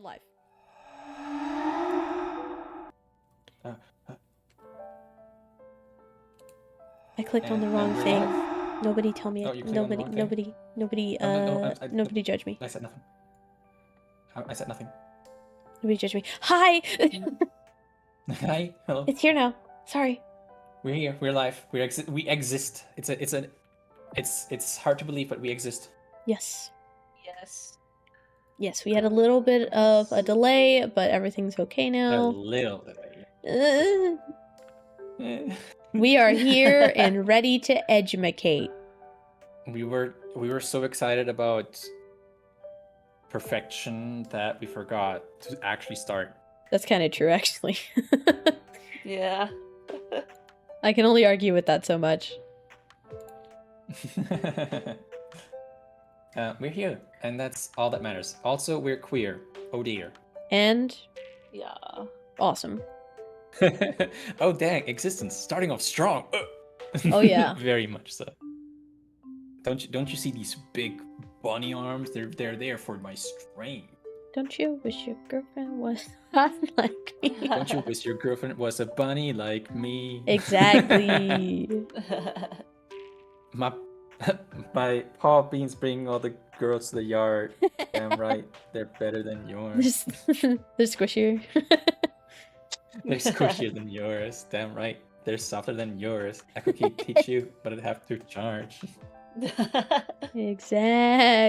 live. I clicked on the wrong thing. Live? Nobody tell me. Oh, you clicked on the wrong thing? Nobody judge me. I said nothing. I said nothing. Nobody judge me. Hi! Hi, hello. It's here now. Sorry. We're here. We're live. We exist. It's hard to believe, but we exist. Yes. Yes. Yes, we had a little bit of a delay, but everything's okay A now. little delay. We are here and ready to edumacate. We were so excited about perfection that we forgot to actually start. That's kind of true, actually. Yeah. I can only argue with that so much. We're here, and that's all that matters. Also, we're queer. Oh dear. And Yeah. awesome. Oh dang, existence starting off strong. Oh yeah. Very much so. Don't you see these big bunny arms? They're there for my strength. Don't you wish your girlfriend was hot like me? Don't you wish your girlfriend was a bunny like me? Exactly. My paw beans bring all the girls to the yard. Damn right, they're better than yours. They're squishier. They're squishier than yours. Damn right, they're softer than yours. I could teach you, but I'd have to charge.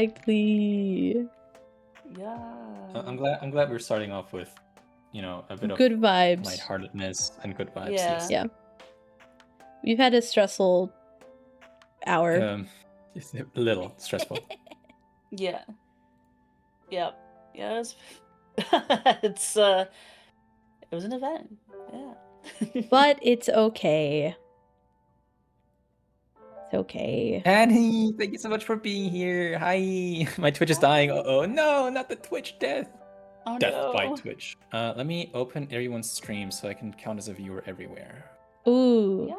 Exactly. Yeah. I'm glad we're starting off with, a bit of Good vibes. lightheartedness and good vibes. Yeah. Yes. Yeah. We've had a stressful hour. It's a little stressful. Yeah. Yep. Yeah. It was an event. Yeah. But it's okay. It's okay. Annie, thank you so much for being here. Hi. My Twitch is dying. Uh-oh. No, not the Twitch death. Oh Death no. by Twitch. Let me open everyone's stream so I can count as a viewer everywhere. Ooh. Yeah.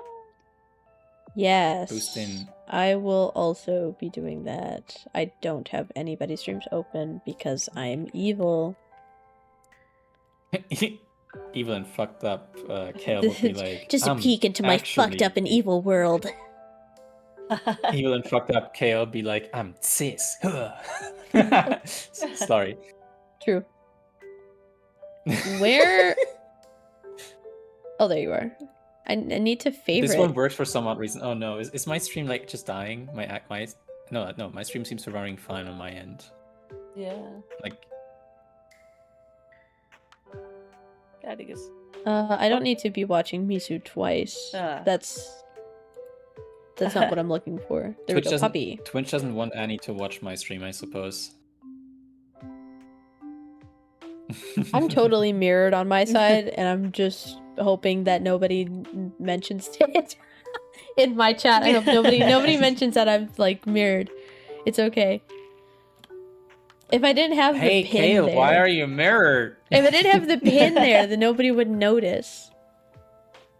Yes. Boost in. I will also be doing that. I don't have anybody's streams open because I'm evil. Evil and fucked up Kale would be like, Just a peek into my fucked up and evil world. Evil and fucked up Kale would be like, I'm cis. Sorry. True. Where? Oh, there you are. I need to favorite. This one works for some odd reason. Oh no, is my stream like just dying? No, my stream seems to be running fine on my end. Yeah. Like, I think it's. I don't need to be watching Mizu twice. That's not what I'm looking for. There we go, puppy. Twitch doesn't want Annie to watch my stream, I suppose. I'm totally mirrored on my side, and I'm just hoping that nobody mentions it in my chat. I hope nobody mentions that I'm like mirrored. It's okay. If I didn't have the pin Kale, there, why are you mirrored? If I didn't have the pin there, then nobody would notice.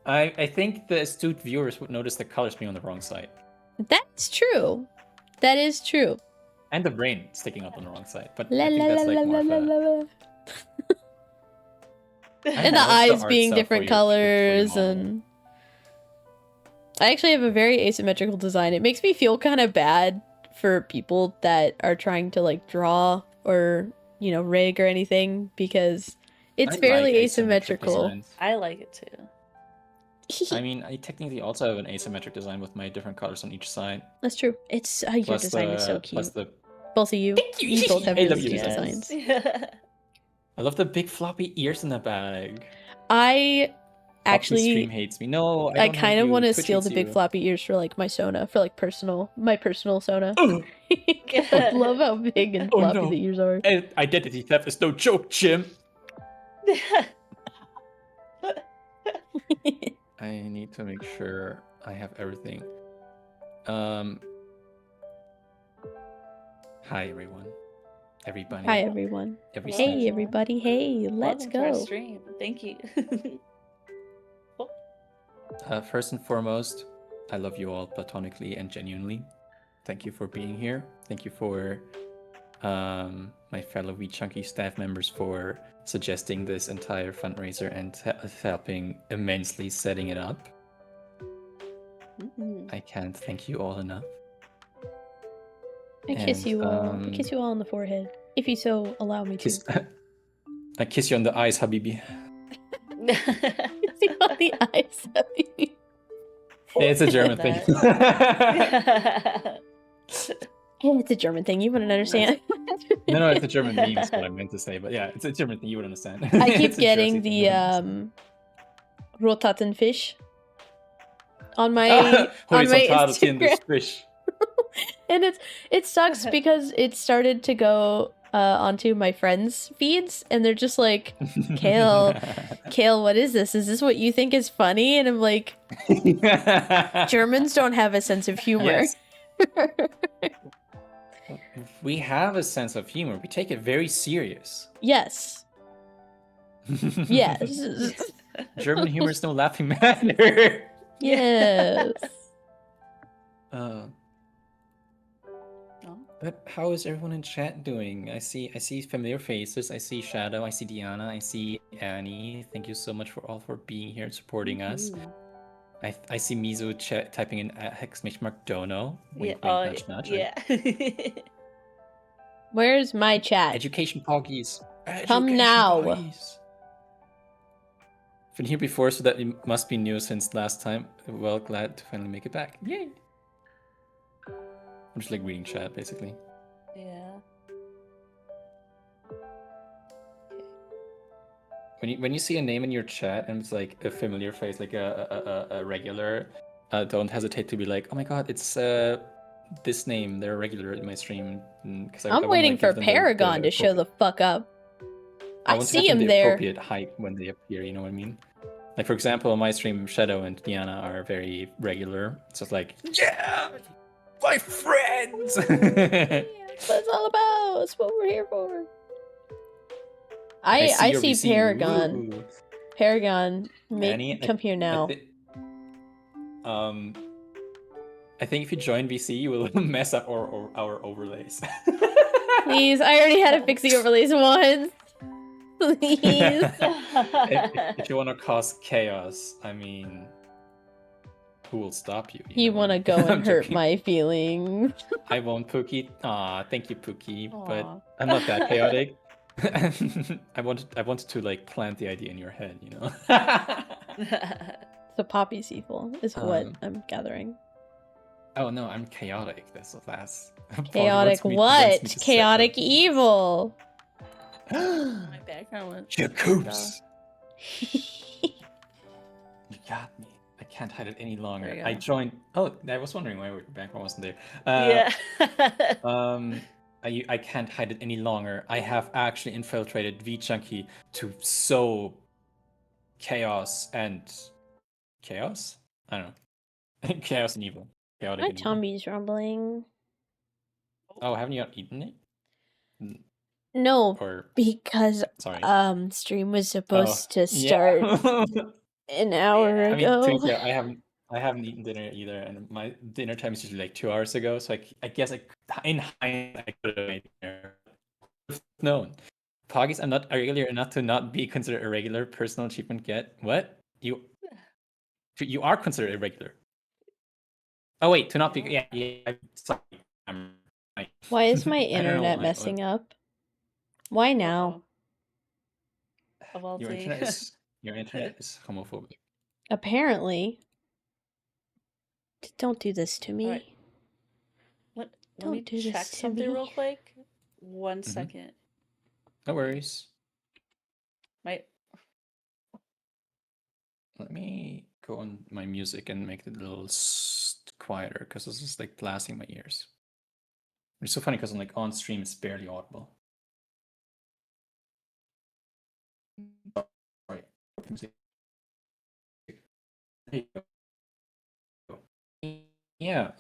I think the astute viewers would notice the colors being on the wrong side. That's true. That is true. And the brain sticking up on the wrong side. But La I think la that's la like la more la of la a... la. And the What's eyes art being stuff different for your colors, model? and I actually have a very asymmetrical design. It makes me feel kind of bad for people that are trying to like draw or rig or anything, because it's fairly like asymmetrical. designs. I like it too. I mean, I technically also have an asymmetric design with my different colors on each side. That's true. It's your Plus design is so the- cute. plus the- Both of you. Thank you. You both have I really love you cute guys. designs. Yeah. I love the big floppy ears in the bag. I Poppy stream actually hates me. No, I don't kind hate of you. want to Twitch steal hates the big you. floppy ears for like my Sona, for like my personal Sona. I love how big and Oh, floppy no. the ears are. Identity theft is no joke, Jim. I need to make sure I have everything. Hi everyone. Everybody. Hi everyone. Every Hey snitch. everybody. Hey, let's Welcome to our go. stream. Thank you. First and foremost, I love you all platonically and genuinely. Thank you for being here. Thank you for my fellow We Chunky staff members for suggesting this entire fundraiser and helping immensely setting it up. I can't thank you all enough. I kiss you all. I kiss you all on the forehead, if you so allow me to. I kiss you on the eyes, Habibi. Kiss you on the eyes, Habibi. It's a German thing. It's a German thing. You wouldn't understand. No, it's a German meme. Is what I meant to say. But yeah, it's a German thing. You would understand. I keep getting the rotaten fish on my on my Instagram. Fish. And it sucks because it started to go onto my friends' feeds, and they're just like, Kale, what is this? Is this what you think is funny? And I'm like, Germans don't have a sense of humor. Yes. We have a sense of humor. We take it very serious. Yes. Yes. German humor is no laughing matter. Yes. But how is everyone in chat doing? I see familiar faces. I see Shadow. I see Diana. I see Annie. Thank you so much for being here and supporting us. I see Mizu typing in !dono. Wink, wink, nudge, nudge. Yeah. Where's my chat? Education Poggies. Come now. Poggies. Been here before, so that it must be new since last time. Well, glad to finally make it back. Yay! I'm just like reading chat, basically. Yeah. When you see a name in your chat and it's like a familiar face, like a regular, don't hesitate to be like, oh my god, it's this name. They're a regular in my stream. I'm waiting for Paragon to show the fuck up. I see him there. Appropriate hype when they appear. You know what I mean? Like for example, on my stream, Shadow and Diana are very regular. So it's like, yeah, my friends. That's what it's all about. That's what we're here for. I see Paragon. Woo. Paragon, Annie, come here now. I think if you join VC, you will mess up our overlays. Please, I already had to fix the overlays once. Please. if you want to cause chaos, I mean, who will stop you? You want to go and hurt my feelings. I won't, Pookie. Aw, thank you, Pookie. But I'm not that chaotic. I wanted to like plant the idea in your head, you know. So Poppy's evil is what I'm gathering. Oh no, I'm chaotic. That's the last. Chaotic what? Chaotic evil. My background went. Jacobs. You got me. I can't hide it any longer. I joined. Oh, I was wondering why your background wasn't there. Yeah. I can't hide it any longer. I have actually infiltrated V-Chunky to sow chaos and chaos? I don't know. Chaos and evil. Chaotic My and evil. tummy's rumbling. Oh, haven't you eaten it? No, Or because sorry. Stream was supposed to start an hour ago. I mean, to be fair, I haven't eaten dinner either, and my dinner time is usually like 2 hours ago. So I guess in hindsight I could have made dinner. Known, Poggies, I'm not regular enough to not be considered a regular. Personal achievement get what? You are considered irregular. Oh wait, to not be I'm sorry. Why is my internet messing up? Why now? Your internet is homophobic. Apparently. Don't do this to me. Right. Let me check something real quick. 1 second. No worries. Let me go on my music and make it a little quieter because this is like blasting my ears. It's so funny because I'm like on stream, it's barely audible. Sorry. Yeah.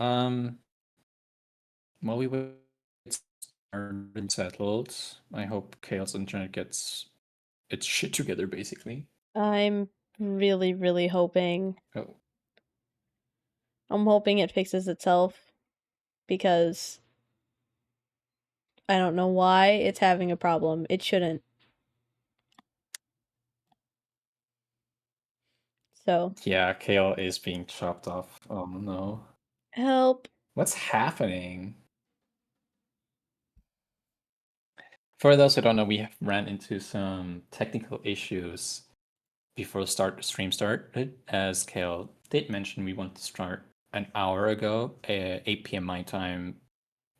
While we wait are settled, I hope Kale's internet gets its shit together, basically. I'm really, really hoping. Oh. I'm hoping it fixes itself because I don't know why it's having a problem. It shouldn't. So. Yeah, Kale is being chopped off. Oh no. Help. What's happening? For those who don't know, we have ran into some technical issues before stream started. As Kale did mention, we want to start an hour ago, 8 p.m. my time,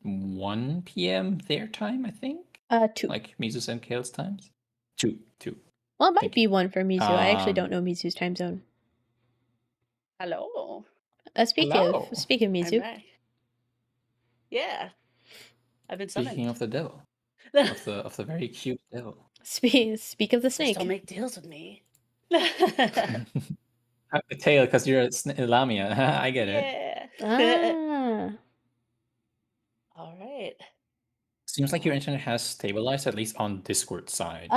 1 p.m. their time, I think. 2. Like Mizu's and Kale's times. 2. Well, it might Thank be you. 1 for Mizu. I actually don't know Mizu's time zone. Hello. Speak Hello. of Mizu. I'm back. Yeah. I've been summoned. Speaking of the devil. of the very cute devil. Speak of the snake. Just don't make deals with me. Tail, because you're a Lamia. I get it. Yeah. All right. Seems like your internet has stabilized, at least on Discord side.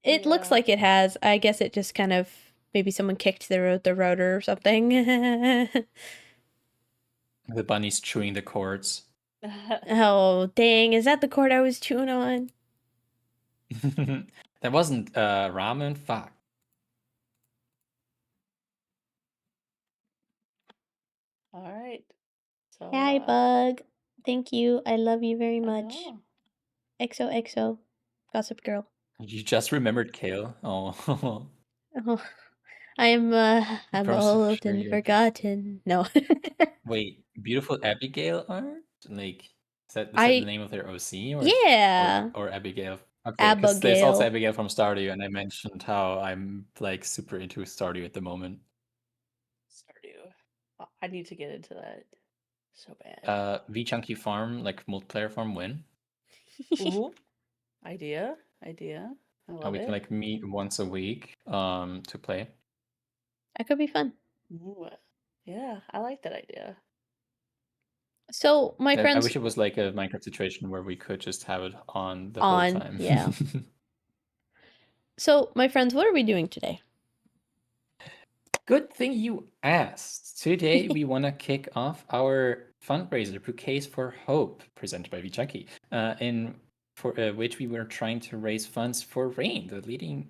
It looks like it has. I guess it just kind of maybe someone kicked the router or something. The bunny's chewing the cords. Oh, dang. Is that the cord I was chewing on? That wasn't ramen. Fuck. All right. So, Hi, Bug. Thank you. I love you very much. hello. XOXO. Gossip Girl. You just remembered Kale. Oh. Oh, I'm old Sure and you're- forgotten. No. Wait, beautiful Abigail art? Like, is that I- the name of their OC? Or, Yeah. Or Abigail? Okay, because there's Abigail. also Abigail from Stardew, and I mentioned how I'm like super into Stardew at the moment. Stardew. Oh, I need to get into that so bad. V Chunky Farm, like multiplayer farm win. Ooh. Idea. I love We it. can like meet once a week to play. That could be fun. Ooh. Yeah, I like that idea. So my friends. I wish it was like a Minecraft situation where we could just have it on the On, whole time. yeah. So my friends, what are we doing today? Good thing you asked. Today we want to kick off our fundraiser, Bouquets for Hope, presented by VChunky, in for which we were trying to raise funds for RAIN, the leading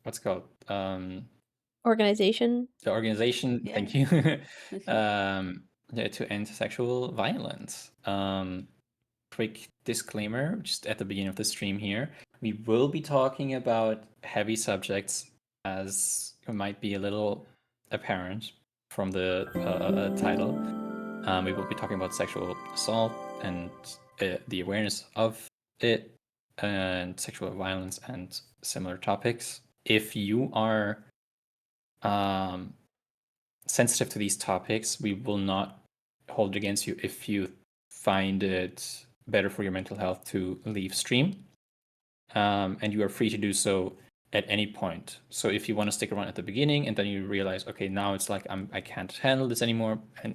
what's it called Organization. the organization. Yeah. Thank you. To end sexual violence. Quick disclaimer, just at the beginning of the stream here, we will be talking about heavy subjects, as it might be a little apparent from the title. We will be talking about sexual assault and the awareness of it, and sexual violence and similar topics. If you are sensitive to these topics, we will not hold it against you if you find it better for your mental health to leave stream, and you are free to do so at any point. So if you want to stick around at the beginning and then you realize, okay, now it's like I can't handle this anymore, and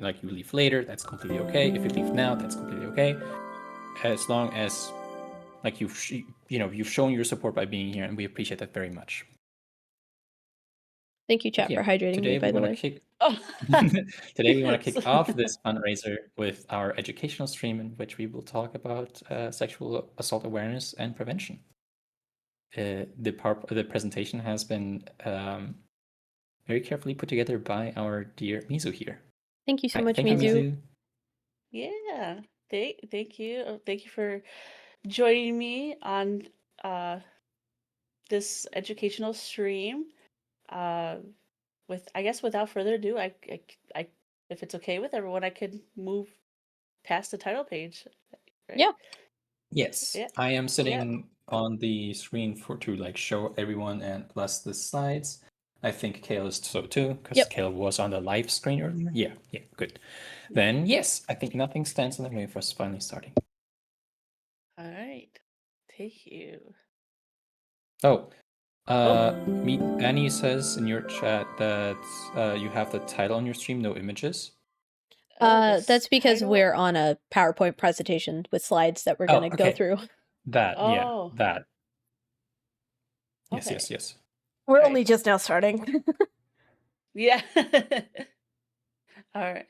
like you leave later, that's completely okay. If you leave now, that's completely okay, as long as like you've shown your support by being here, and we appreciate that very much. Thank you, chat, for hydrating me, by the way. Today we want to kick off this fundraiser with our educational stream, in which we will talk about sexual assault awareness and prevention. The presentation has been very carefully put together by our dear Mizu here. Thank you so much, Thank you, Mizu. Yeah. Thank you. Thank you for joining me on this educational stream. Without further ado, I if it's okay with everyone, I could move past the title page. Right? Yeah. Yes, Yeah. I am sitting on the screen to like show everyone, and plus the slides. I think Kale is so too, because Kale was on the live screen earlier. Yeah, good. Then yes, I think nothing stands in the way for us finally starting. All right. Thank you. Annie says in your chat that you have the title on your stream, no images. That's because we're on a PowerPoint presentation with slides that we're going to go through. That. Okay. Yes. We're only just now starting. Yeah. All right.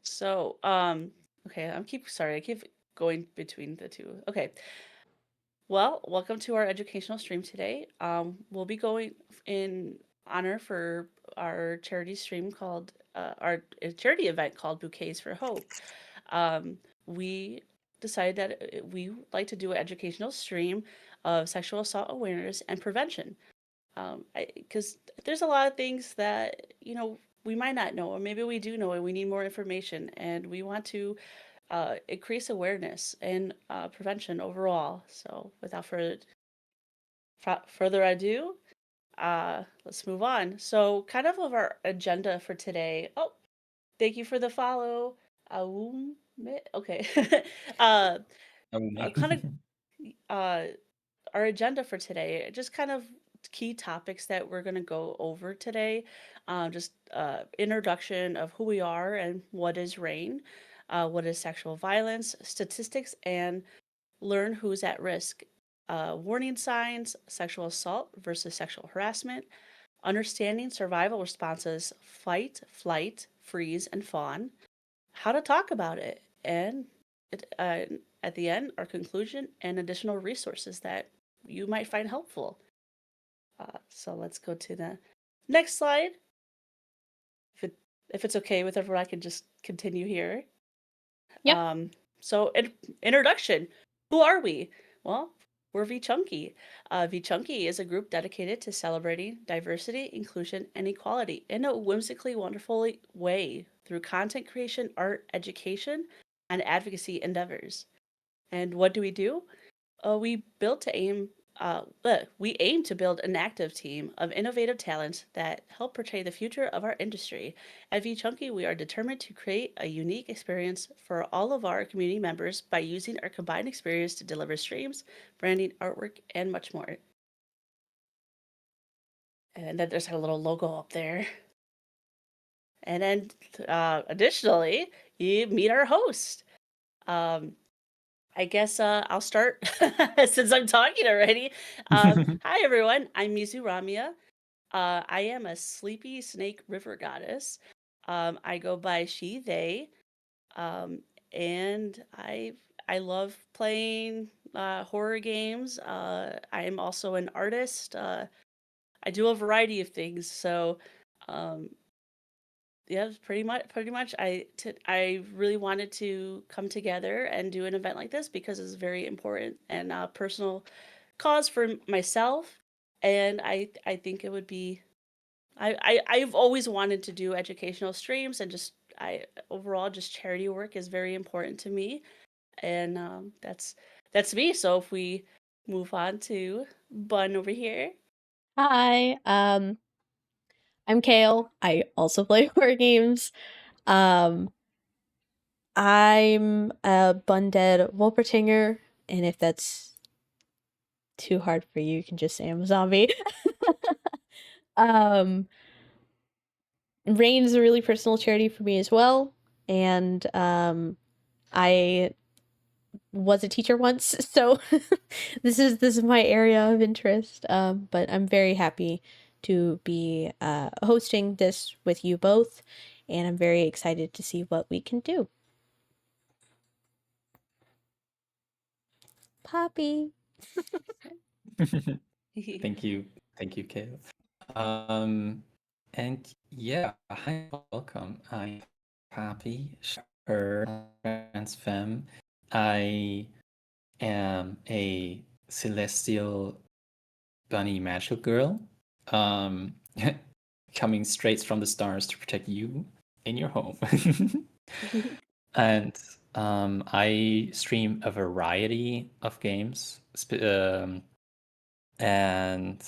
So, okay, I keep going between the two. Okay. Well, welcome to our educational stream today. We'll be going in honor for our charity stream called our charity event called Bouquets for Hope. We decided that we like to do an educational stream of sexual assault awareness and prevention. Because there's a lot of things that we might not know, or maybe we do know and we need more information, and we want to increase awareness and prevention overall. So without further ado, let's move on. So kind of our agenda for today. Oh, thank you for the follow. Okay. Kind of our agenda for today, just kind of key topics that we're going to go over today. Just introduction of who we are and what is RAIN, what is sexual violence, statistics, and learn who's at risk, warning signs, sexual assault versus sexual harassment, understanding survival responses, fight, flight, freeze, and fawn, how to talk about it, and at the end, our conclusion and additional resources that you might find helpful. So let's go to the next slide. If it's okay with everyone, I can just continue here. Yep. So introduction. Who are we? Well, we're V-Chunky. V-Chunky is a group dedicated to celebrating diversity, inclusion, and equality in a whimsically wonderful way through content creation, art, education, and advocacy endeavors. And what do? We aim to build an active team of innovative talents that help portray the future of our industry. At V-Chunky, we are determined to create a unique experience for all of our community members by using our combined experience to deliver streams, branding, artwork, and much more. And then there's a little logo up there. And then additionally, you meet our host. I guess I'll start since I'm talking already. Hi, everyone. I'm MizuRamia. I am a sleepy snake river goddess. I go by she, they, and I love playing horror games. I am also an artist. I do a variety of things. So, yeah, pretty much. I really wanted to come together and do an event like this because it's very important and a personal cause for myself, and I think it would be. I've always wanted to do educational streams, and just overall just charity work is very important to me, and that's me. So if we move on to Bun over here. Hi. I'm Kale. I also play horror games. Um, I'm a Bundead Wolpertinger, and if that's too hard for you, you can just say I'm a zombie. um, Rain is a really personal charity for me as well, and I was a teacher once, so this is my area of interest. But I'm very happy to be hosting this with you both, and I'm very excited to see what we can do. Poppy. Thank you, Kale. And yeah, hi, welcome. I'm Poppy, her trans femme. I am a celestial bunny magical girl, coming straight from the stars to protect you in your home. And I stream a variety of games, and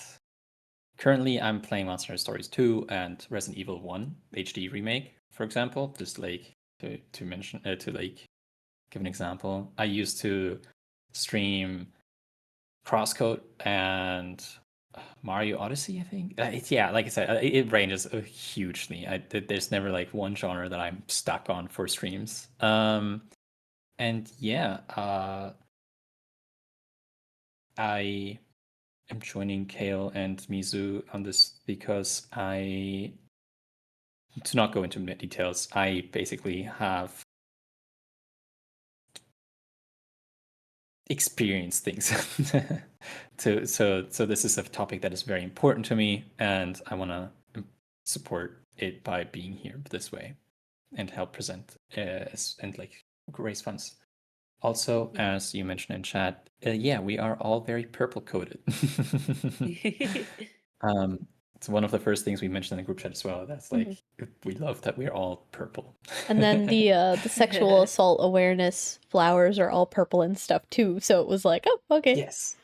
currently I'm playing Monster Hunter Stories 2 and Resident Evil 1 HD remake, for example. Just like to mention to like give an example. I used to stream Crosscode and Mario Odyssey, I think. Yeah, like I said, it ranges hugely. There's never like one genre that I'm stuck on for streams. And yeah, I am joining Kale and Mizu on this because to not go into details, I basically have experience things. So this is a topic that is very important to me, and I want to support it by being here this way and help present and like raise funds. Also, as you mentioned in chat, yeah, we are all very purple coded. It's one of the first things we mentioned in the group chat as well. That's like we love that we're all purple. And then the sexual assault awareness flowers are all purple and stuff too. So it was like, oh, okay. Yes.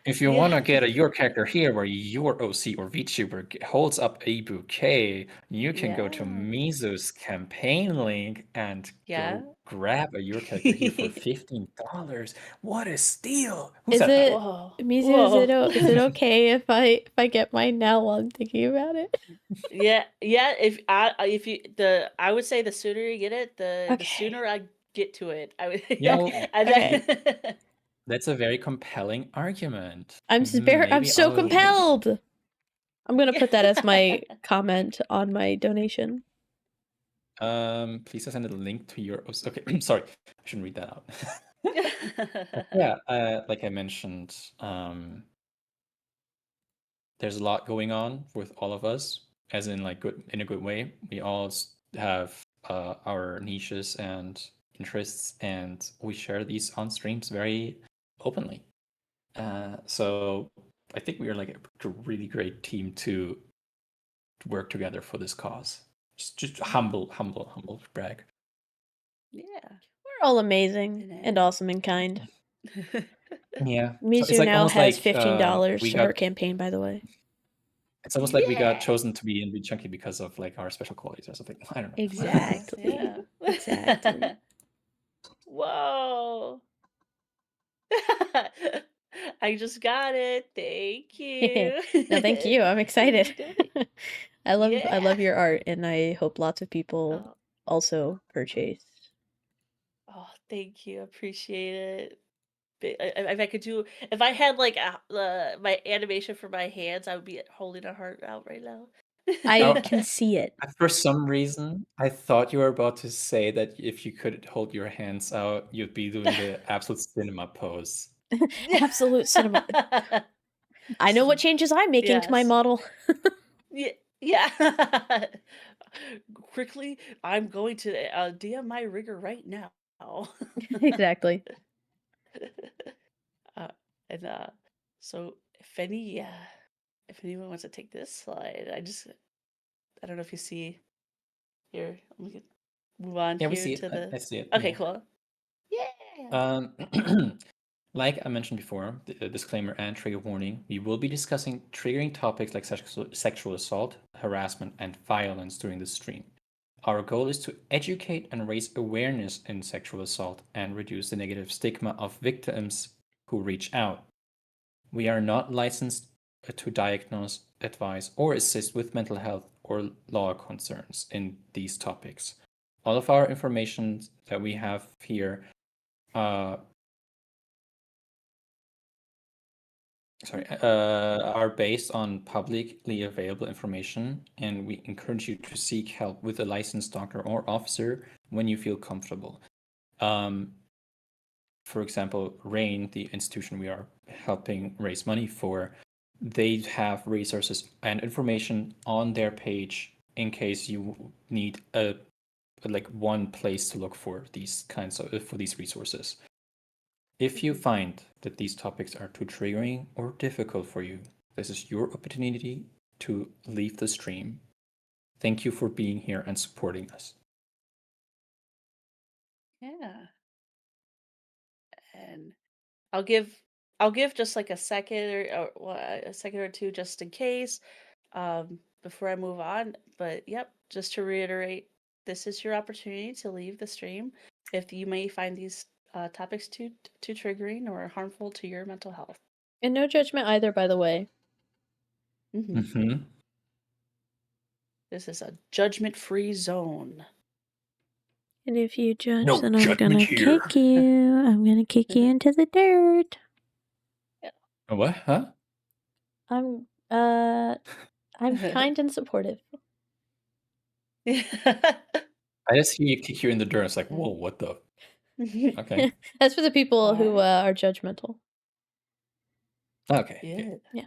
If you want to get your character here where your OC or VTuber holds up a bouquet, you can go to Yeah. Mizu's campaign link and Yeah. go grab your character here for $15. What a steal! Who Is said that? it Whoa. Mizu? Whoa. Is it okay if I get mine now while I'm thinking about it? Yeah. I would say the sooner you get it, the Okay. sooner I get to it. I would. You know, Okay. that's a very compelling argument. I'm so I'll- compelled. I'm gonna put that as my comment on my donation. Please send a link to your. Okay, sorry, I shouldn't read that out. Yeah, like I mentioned, there's a lot going on with all of us, as in like good in a good way. We all have our niches and interests, and we share these on streams very openly. So I think we are like a really great team to work together for this cause. Just humble brag. Yeah. We're all amazing and awesome and kind. Yeah. Mizu it's like now almost has like, $15 we to her got- campaign, by the way. It's almost like we got Yeah. chosen to be in Be Chunky because of like our special qualities or something. I don't know. Exactly. Yeah. Exactly. Whoa. I just got it. Thank you. No, thank you. I'm excited. I love Yeah. your art, and I hope lots of people Oh, also purchase. oh, thank you. Appreciate it. If I could do, if I had like my animation for my hands, I would be holding a heart out right now. I can see it. For some reason, I thought you were about to say that if you could hold your hands out, you'd be doing the absolute cinema pose. Absolute cinema. I know what changes I'm making to my Yes. model. Yeah. Yeah. Quickly, I'm going to DM my rigger right now. Exactly. And so if anyone wants to take this slide, I don't know if you see here. Let me move on Yeah, we here see to it. the. I see it. Okay, Yeah. cool. Yeah. Like I mentioned before, the disclaimer and trigger warning, we will be discussing triggering topics like sexual assault, harassment, and violence during the stream. Our goal is to educate and raise awareness in sexual assault and reduce the negative stigma of victims who reach out. We are not licensed to diagnose, advise, or assist with mental health or law concerns in these topics. All of our information that we have here are based on publicly available information, and we encourage you to seek help with a licensed doctor or officer when you feel comfortable. For example, RAIN, the institution we are helping raise money for, they have resources and information on their page in case you need one place to look for these resources. If you find that these topics are too triggering or difficult for you, this is your opportunity to leave the stream. Thank you for being here and supporting us. Yeah. And I'll give just like a second or two just in case before I move on. But yep, just to reiterate, this is your opportunity to leave the stream if you may find these topics too triggering or harmful to your mental health. And no judgment either, by the way. Mm-hmm. This is a judgment-free zone. And if you judge, No then I'm judgment gonna here. kick you. I'm gonna kick you into the dirt. What? Huh? I'm kind and supportive. I just hear you kick you in the dirt. It's like, whoa, what the? Okay. That's for the people who Alright. are judgmental. Okay. Good. Good. Yeah.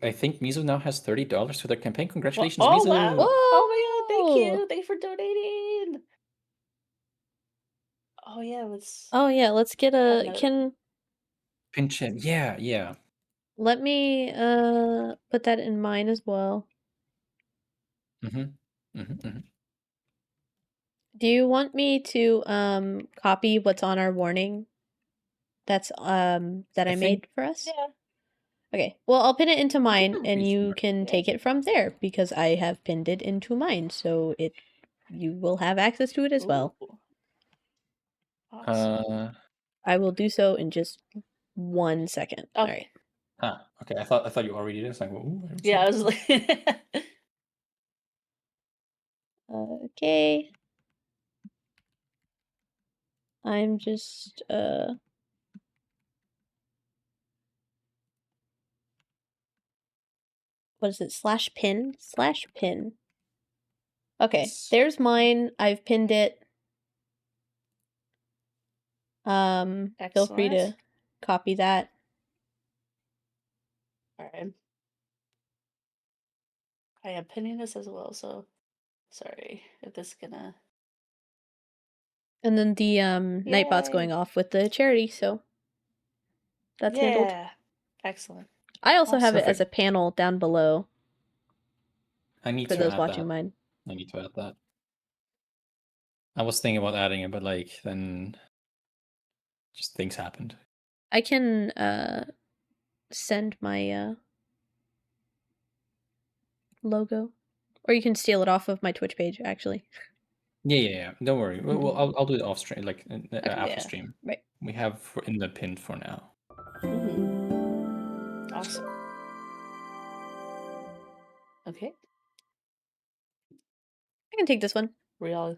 I think Mizu now has $30 for their campaign. Well, Congratulations, oh Mizu! wow! Oh my god! Thank Whoa! you. Thank you for donating. Oh yeah. Let's Oh yeah, let's get have a another. Pinch him. Yeah. let me put that in mine as well. Mm-hmm. Do you want me to copy what's on our warning that's that I I think made for us? Yeah. Okay. Well, I'll pin it into mine that would and be you smart. can Yeah. take it from there because I have pinned it into mine, so you will have access to it as well. Ooh. Awesome. I will do so in just 1 second. All right. Okay. Okay. I thought you already did. It's like, ooh, I haven't Yeah, I seen was it. like. Okay. I'm just what is it? /pin? /pin. Okay, Yes. there's mine. I've pinned it. Feel free Excellent. to copy that. Alright. I am pinning this as well, so sorry if this is gonna. And then the Nightbot's Yay! going off with the charity, so that's handled. Yeah. Excellent. I also have Awesome. it as a Perfect. panel down below I need for to those add watching that. mine. I need to add that. I was thinking about adding it, but like then just things happened. I can send my logo, or you can steal it off of my Twitch page. Actually, Yeah. Don't worry. Well, I'll do it off stream, like after Yeah. stream. right. We have in the pin for now. Awesome. Okay. I can take this one. Real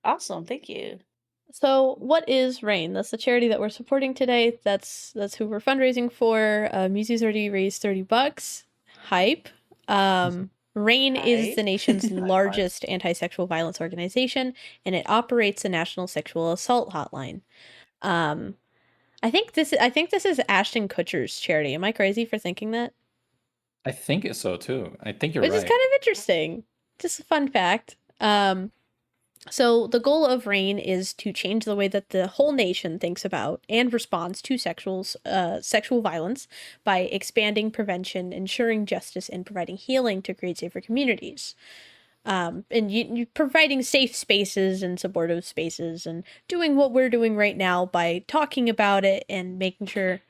awesome. Thank you. So, what is RAIN? That's the charity that we're supporting today. That's who we're fundraising for. Mizu's already raised $30. Hype. RAIN is the Hype. nation's High five. largest anti-sexual violence organization, and it operates a national sexual assault hotline. I think this is Ashton Kutcher's charity. Am I crazy for thinking that? I think it's so too. I think you're Which is right. kind of interesting. Just a fun fact. So the goal of RAIN is to change the way that the whole nation thinks about and responds to sexual violence by expanding prevention, ensuring justice, and providing healing to create safer communities. And you providing safe spaces and supportive spaces and doing what we're doing right now by talking about it and making sure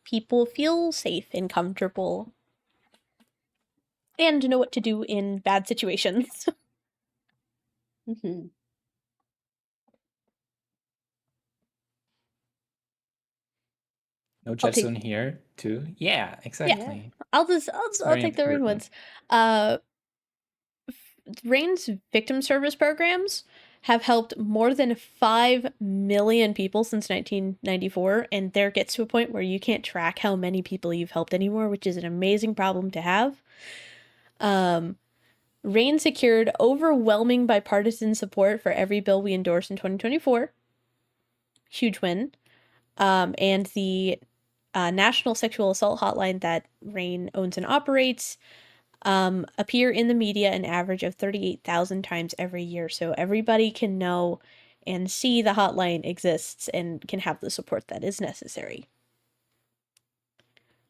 people feel safe and comfortable and know what to do in bad situations. No I'll jet take zone here too. Yeah, exactly. I'll It's I'll very take the RAIN important. ones. RAIN's victim service programs have helped more than 5 million people since 1994, and there gets to a point where you can't track how many people you've helped anymore, which is an amazing problem to have. RAIN secured overwhelming bipartisan support for every bill we endorse in 2024. Huge win. And the National Sexual Assault Hotline that RAIN owns and operates appear in the media an average of 38,000 times every year. So everybody can know and see the hotline exists and can have the support that is necessary.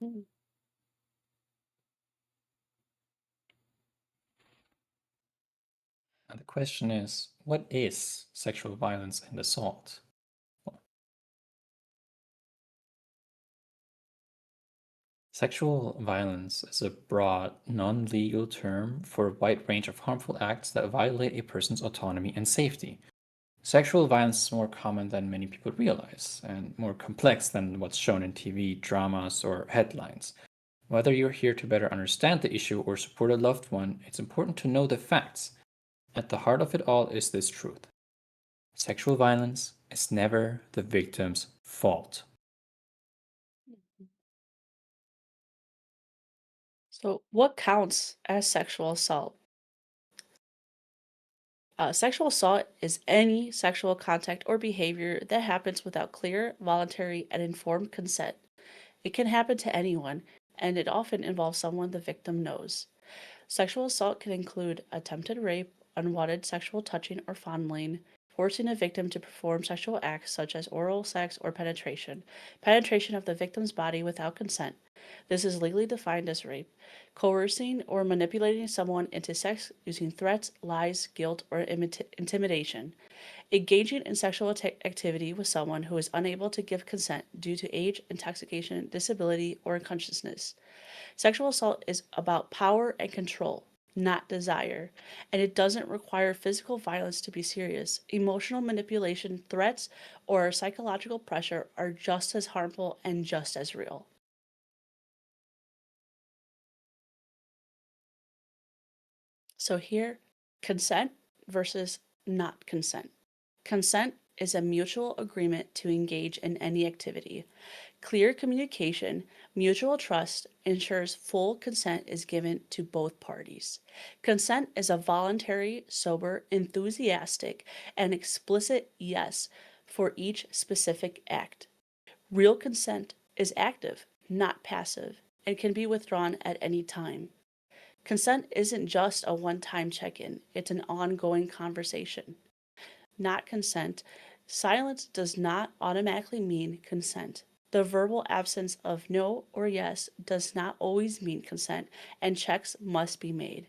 And the question is, what is sexual violence and assault? Sexual violence is a broad, non-legal term for a wide range of harmful acts that violate a person's autonomy and safety. Sexual violence is more common than many people realize, and more complex than what's shown in TV, dramas, or headlines. Whether you're here to better understand the issue or support a loved one, it's important to know the facts. At the heart of it all is this truth: sexual violence is never the victim's fault. So, what counts as sexual assault? Sexual assault is any sexual contact or behavior that happens without clear, voluntary, and informed consent. It can happen to anyone, and it often involves someone the victim knows. Sexual assault can include attempted rape, unwanted sexual touching or fondling, forcing a victim to perform sexual acts such as oral sex or penetration of the victim's body without consent. This is legally defined as rape, coercing or manipulating someone into sex using threats, lies, guilt, or intimidation, engaging in sexual activity with someone who is unable to give consent due to age, intoxication, disability, or unconsciousness. Sexual assault is about power and control, not desire, and it doesn't require physical violence to be serious. Emotional manipulation, threats, or psychological pressure are just as harmful and just as real. So here, consent versus not consent. Consent is a mutual agreement to engage in any activity. Clear communication, mutual trust ensures full consent is given to both parties. Consent is a voluntary, sober, enthusiastic, and explicit yes for each specific act. Real consent is active, not passive, and can be withdrawn at any time. Consent isn't just a one time check in, it's an ongoing conversation. Not consent. Silence does not automatically mean consent. The verbal absence of no or yes does not always mean consent, and checks must be made.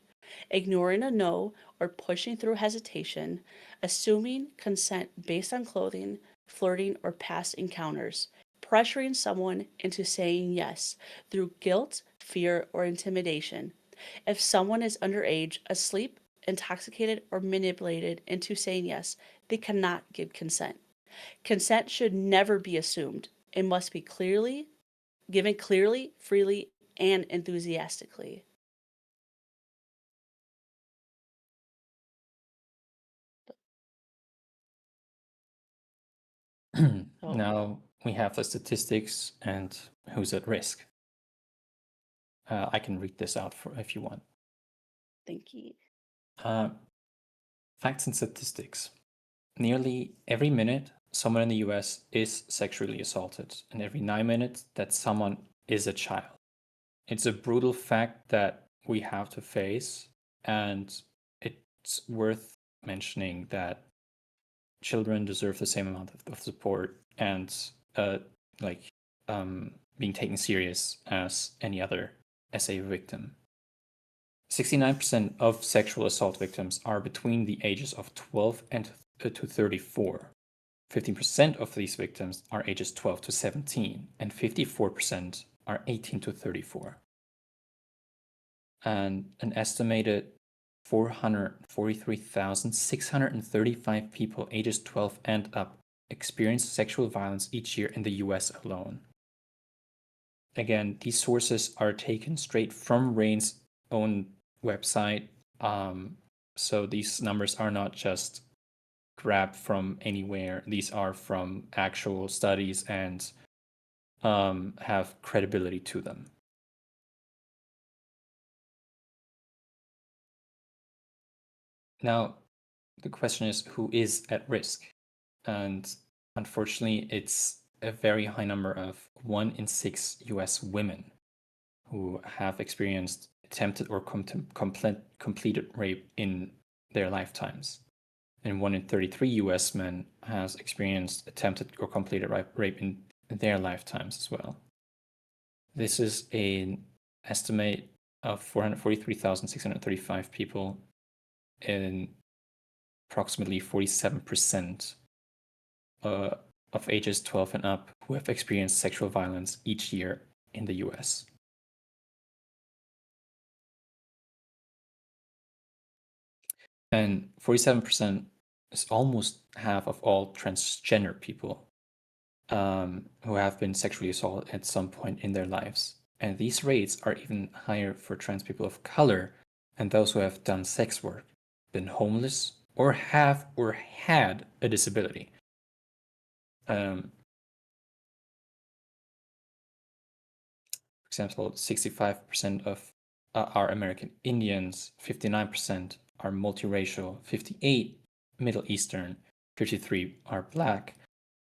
Ignoring a no or pushing through hesitation, assuming consent based on clothing, flirting, or past encounters, pressuring someone into saying yes through guilt, fear, or intimidation. If someone is underage, asleep, intoxicated, or manipulated into saying yes, they cannot give consent. Consent should never be assumed. It must be given clearly, freely, and enthusiastically. So, Now we have the statistics and who's at risk. I can read this out for if you want. thank you. Facts and statistics. Nearly every minute, someone in the US is sexually assaulted, and every 9 minutes, that someone is a child. It's a brutal fact that we have to face, and it's worth mentioning that children deserve the same amount of support and like being taken serious as any other as a victim. 69% of sexual assault victims are between the ages of 12 and to 34. 15% of these victims are ages 12 to 17, and 54% are 18 to 34. And an estimated 443,635 people ages 12 and up experience sexual violence each year in the US alone. Again, these sources are taken straight from RAIN's own website. So these numbers are not just grabbed from anywhere. These are from actual studies and have credibility to them. Now, the question is, who is at risk? And unfortunately, it's a very high number of 1 in 6 US women who have experienced attempted or completed rape in their lifetimes. And 1 in 33 US men has experienced attempted or completed rape in their lifetimes as well. This is an estimate of 443,635 people in approximately 47% of ages 12 and up who have experienced sexual violence each year in the US. And 47% is almost half of all transgender people who have been sexually assaulted at some point in their lives. And these rates are even higher for trans people of color and those who have done sex work, been homeless, or have or had a disability. For example, 65% of are American Indians, 59% are multiracial, 58 Middle Eastern, 53 are Black,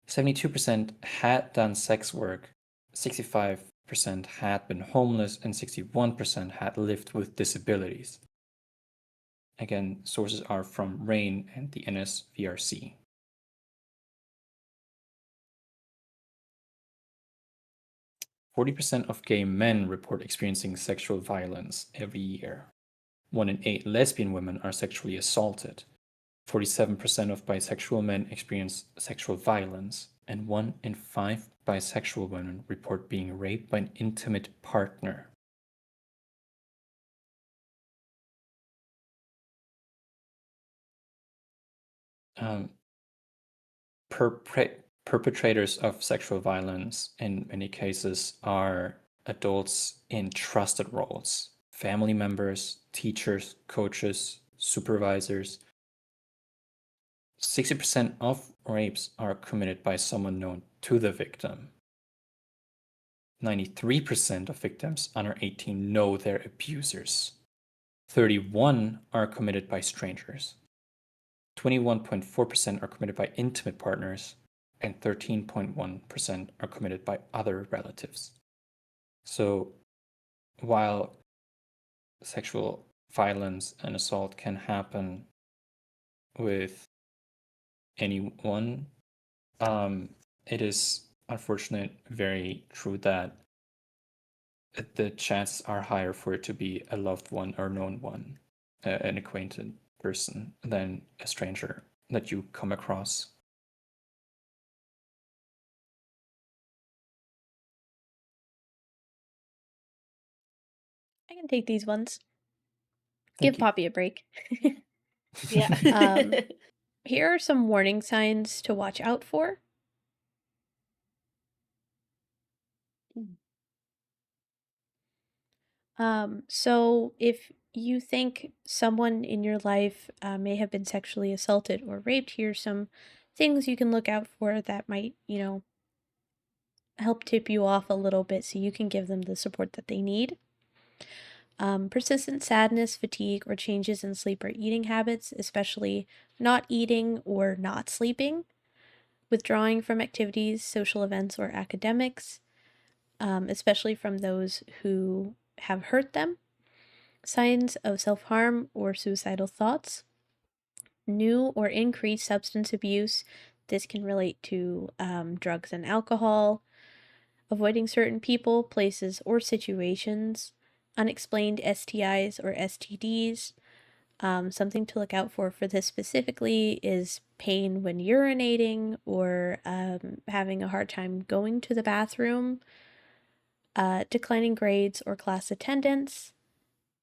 72% had done sex work, 65% had been homeless, and 61% had lived with disabilities. Again, sources are from RAIN and the NSVRC. "40% of gay men report experiencing sexual violence every year. 1 in 8 lesbian women are sexually assaulted. 47% of bisexual men experience sexual violence, and 1 in 5 bisexual women report being raped by an intimate partner. Perpetrators of sexual violence in many cases are adults in trusted roles, family members, teachers, coaches, supervisors. 60% of rapes are committed by someone known to the victim. 93% of victims under 18 know their abusers. 31 are committed by strangers. 21.4% are committed by intimate partners, and 13.1% are committed by other relatives. So while sexual violence and assault can happen with anyone, it is unfortunate, very true that the chances are higher for it to be a loved one or known one, an acquainted person, than a stranger that you come across. I can take these ones. Thank Give you. Poppy a break. Yeah. Here are some warning signs to watch out for. So if you think someone in your life may have been sexually assaulted or raped, here's some things you can look out for that might, help tip you off a little bit so you can give them the support that they need. Persistent sadness, fatigue, or changes in sleep or eating habits, especially not eating or not sleeping, withdrawing from activities, social events, or academics, especially from those who have hurt them, signs of self harm or suicidal thoughts, new or increased substance abuse. This can relate to drugs and alcohol, avoiding certain people, places, or situations, unexplained STIs or STDs. Something to look out for this specifically is pain when urinating or having a hard time going to the bathroom, declining grades or class attendance,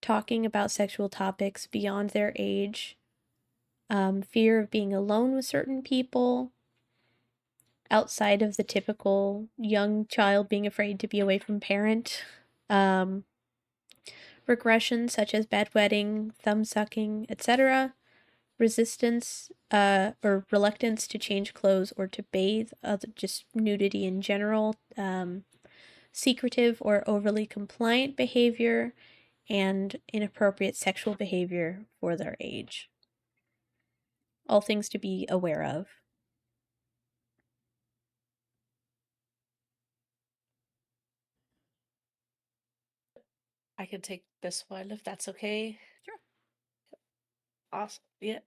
talking about sexual topics beyond their age, fear of being alone with certain people, outside of the typical young child being afraid to be away from parent, regressions such as bedwetting, thumb sucking, etc., resistance or reluctance to change clothes or to bathe, just nudity in general, secretive or overly compliant behavior, and inappropriate sexual behavior for their age. All things to be aware of. I can take this one if that's okay. Sure. Awesome. Yeah.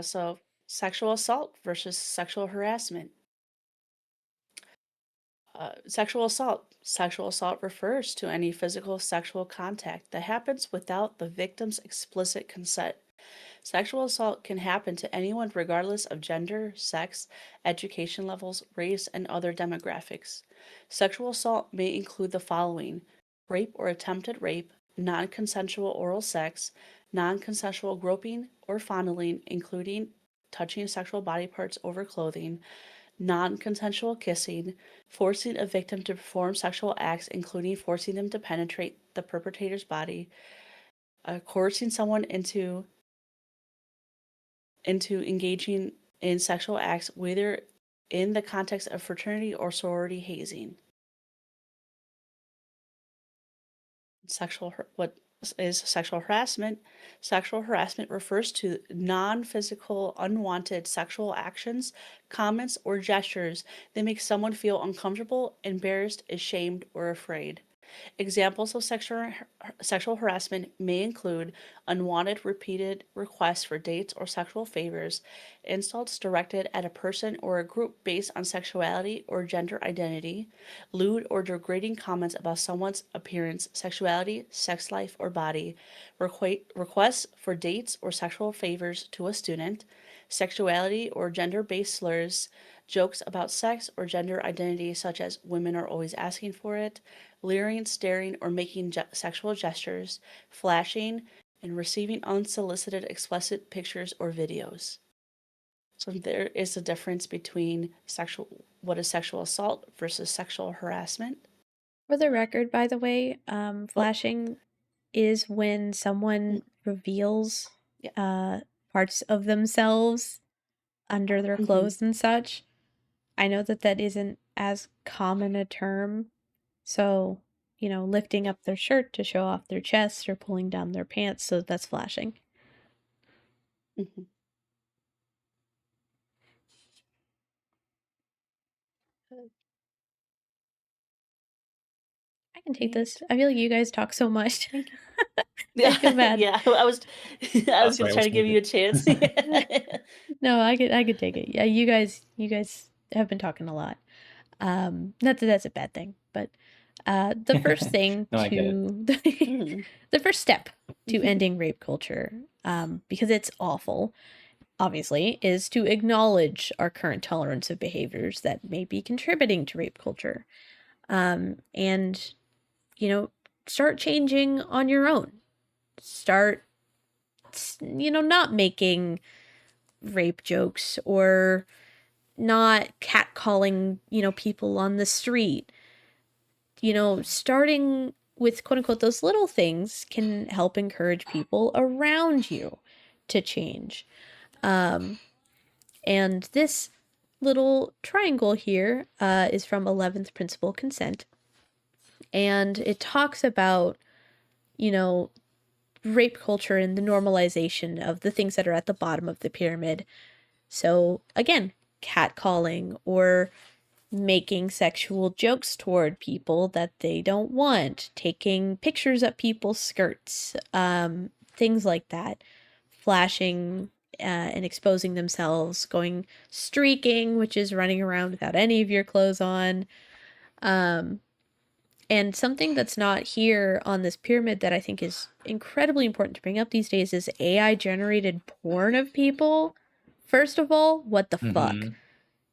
So sexual assault versus sexual harassment. Sexual assault. Sexual assault refers to any physical sexual contact that happens without the victim's explicit consent. Sexual assault can happen to anyone regardless of gender, sex, education levels, race, and other demographics. Sexual assault may include the following: rape or attempted rape, non consensual oral sex, non consensual groping or fondling, including touching sexual body parts over clothing, non consensual kissing, forcing a victim to perform sexual acts, including forcing them to penetrate the perpetrator's body, coercing someone into engaging in sexual acts, whether in the context of fraternity or sorority hazing. is sexual harassment. Sexual harassment refers to non-physical, unwanted sexual actions, comments, or gestures that make someone feel uncomfortable, embarrassed, ashamed, or afraid. Examples of sexual harassment may include unwanted repeated requests for dates or sexual favors, insults directed at a person or a group based on sexuality or gender identity, lewd or degrading comments about someone's appearance, sexuality, sex life, or body, requests for dates or sexual favors to a student, sexuality or gender based slurs, jokes about sex or gender identity, such as women are always asking for it, leering, staring, or making sexual gestures, flashing, and receiving unsolicited explicit pictures or videos. So there is a difference between what is sexual assault versus sexual harassment. For the record, by the way, Oh, flashing is when someone reveals yeah. parts of themselves under their Mhm. clothes and such. I know that that isn't as common a term. So, lifting up their shirt to show off their chest or pulling down their pants, so that's flashing. Mhm. I can take this. I feel like you guys talk so much. I Yeah, feel bad. yeah. I was Oh, gonna sorry, I try was to give muted. you a chance. No, I could take it. Yeah, you guys have been talking a lot. Not that that's a bad thing, but the first thing No, I get it. Mhm. the first step to ending rape culture, because it's awful, obviously, is to acknowledge our current tolerance of behaviors that may be contributing to rape culture. And, start changing on your own. Start, not making rape jokes or not catcalling, people on the street. Starting with quote unquote those little things can help encourage people around you to change. And this little triangle here is from 11th Principle Consent. And it talks about, you know, rape culture and the normalization of the things that are at the bottom of the pyramid. So, again, catcalling or making sexual jokes toward people that they don't want, taking pictures of people's skirts, things like that, flashing and exposing themselves, going streaking, which is running around without any of your clothes on. And something that's not here on this pyramid that I think is incredibly important to bring up these days is AI generated porn of people. First of all, what the fuck?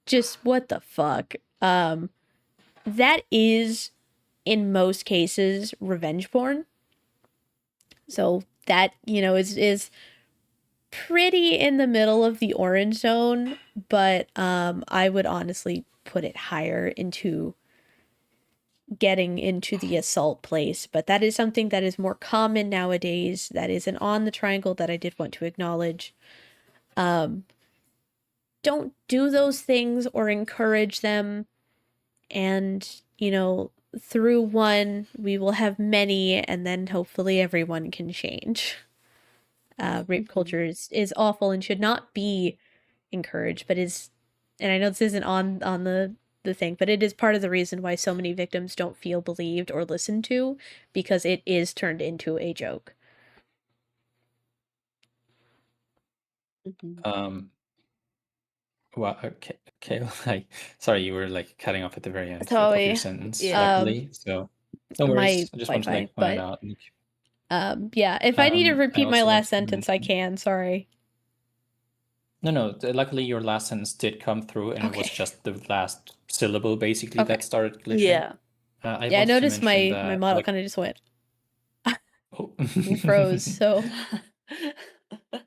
Just what the fuck? That is, in most cases, revenge porn. So that, is pretty in the middle of the orange zone, but I would honestly put it higher into getting into the assault place. But that is something that is more common nowadays. That isn't on the triangle that I did want to acknowledge. Don't do those things or encourage them. And, through one, we will have many, and then hopefully everyone can change. Rape culture is awful and should not be encouraged, but and I know this isn't on the thing, but it is part of the reason why so many victims don't feel believed or listened to, because it is turned into a joke. Well, okay, like, sorry, you were like cutting off at the very end of your Totally. sentence, Yeah. luckily. So no worries. My I just want to Wi-Fi, like point it but out. yeah, if I need to I repeat my also last wanted to sentence, I mention. can. Sorry. No. Luckily, your last sentence did come through, and it was Okay. just the last syllable basically Okay. that started glitching. Yeah. I Yeah, I wanted to noticed mention my that, model like, kind of just went oh. and froze. So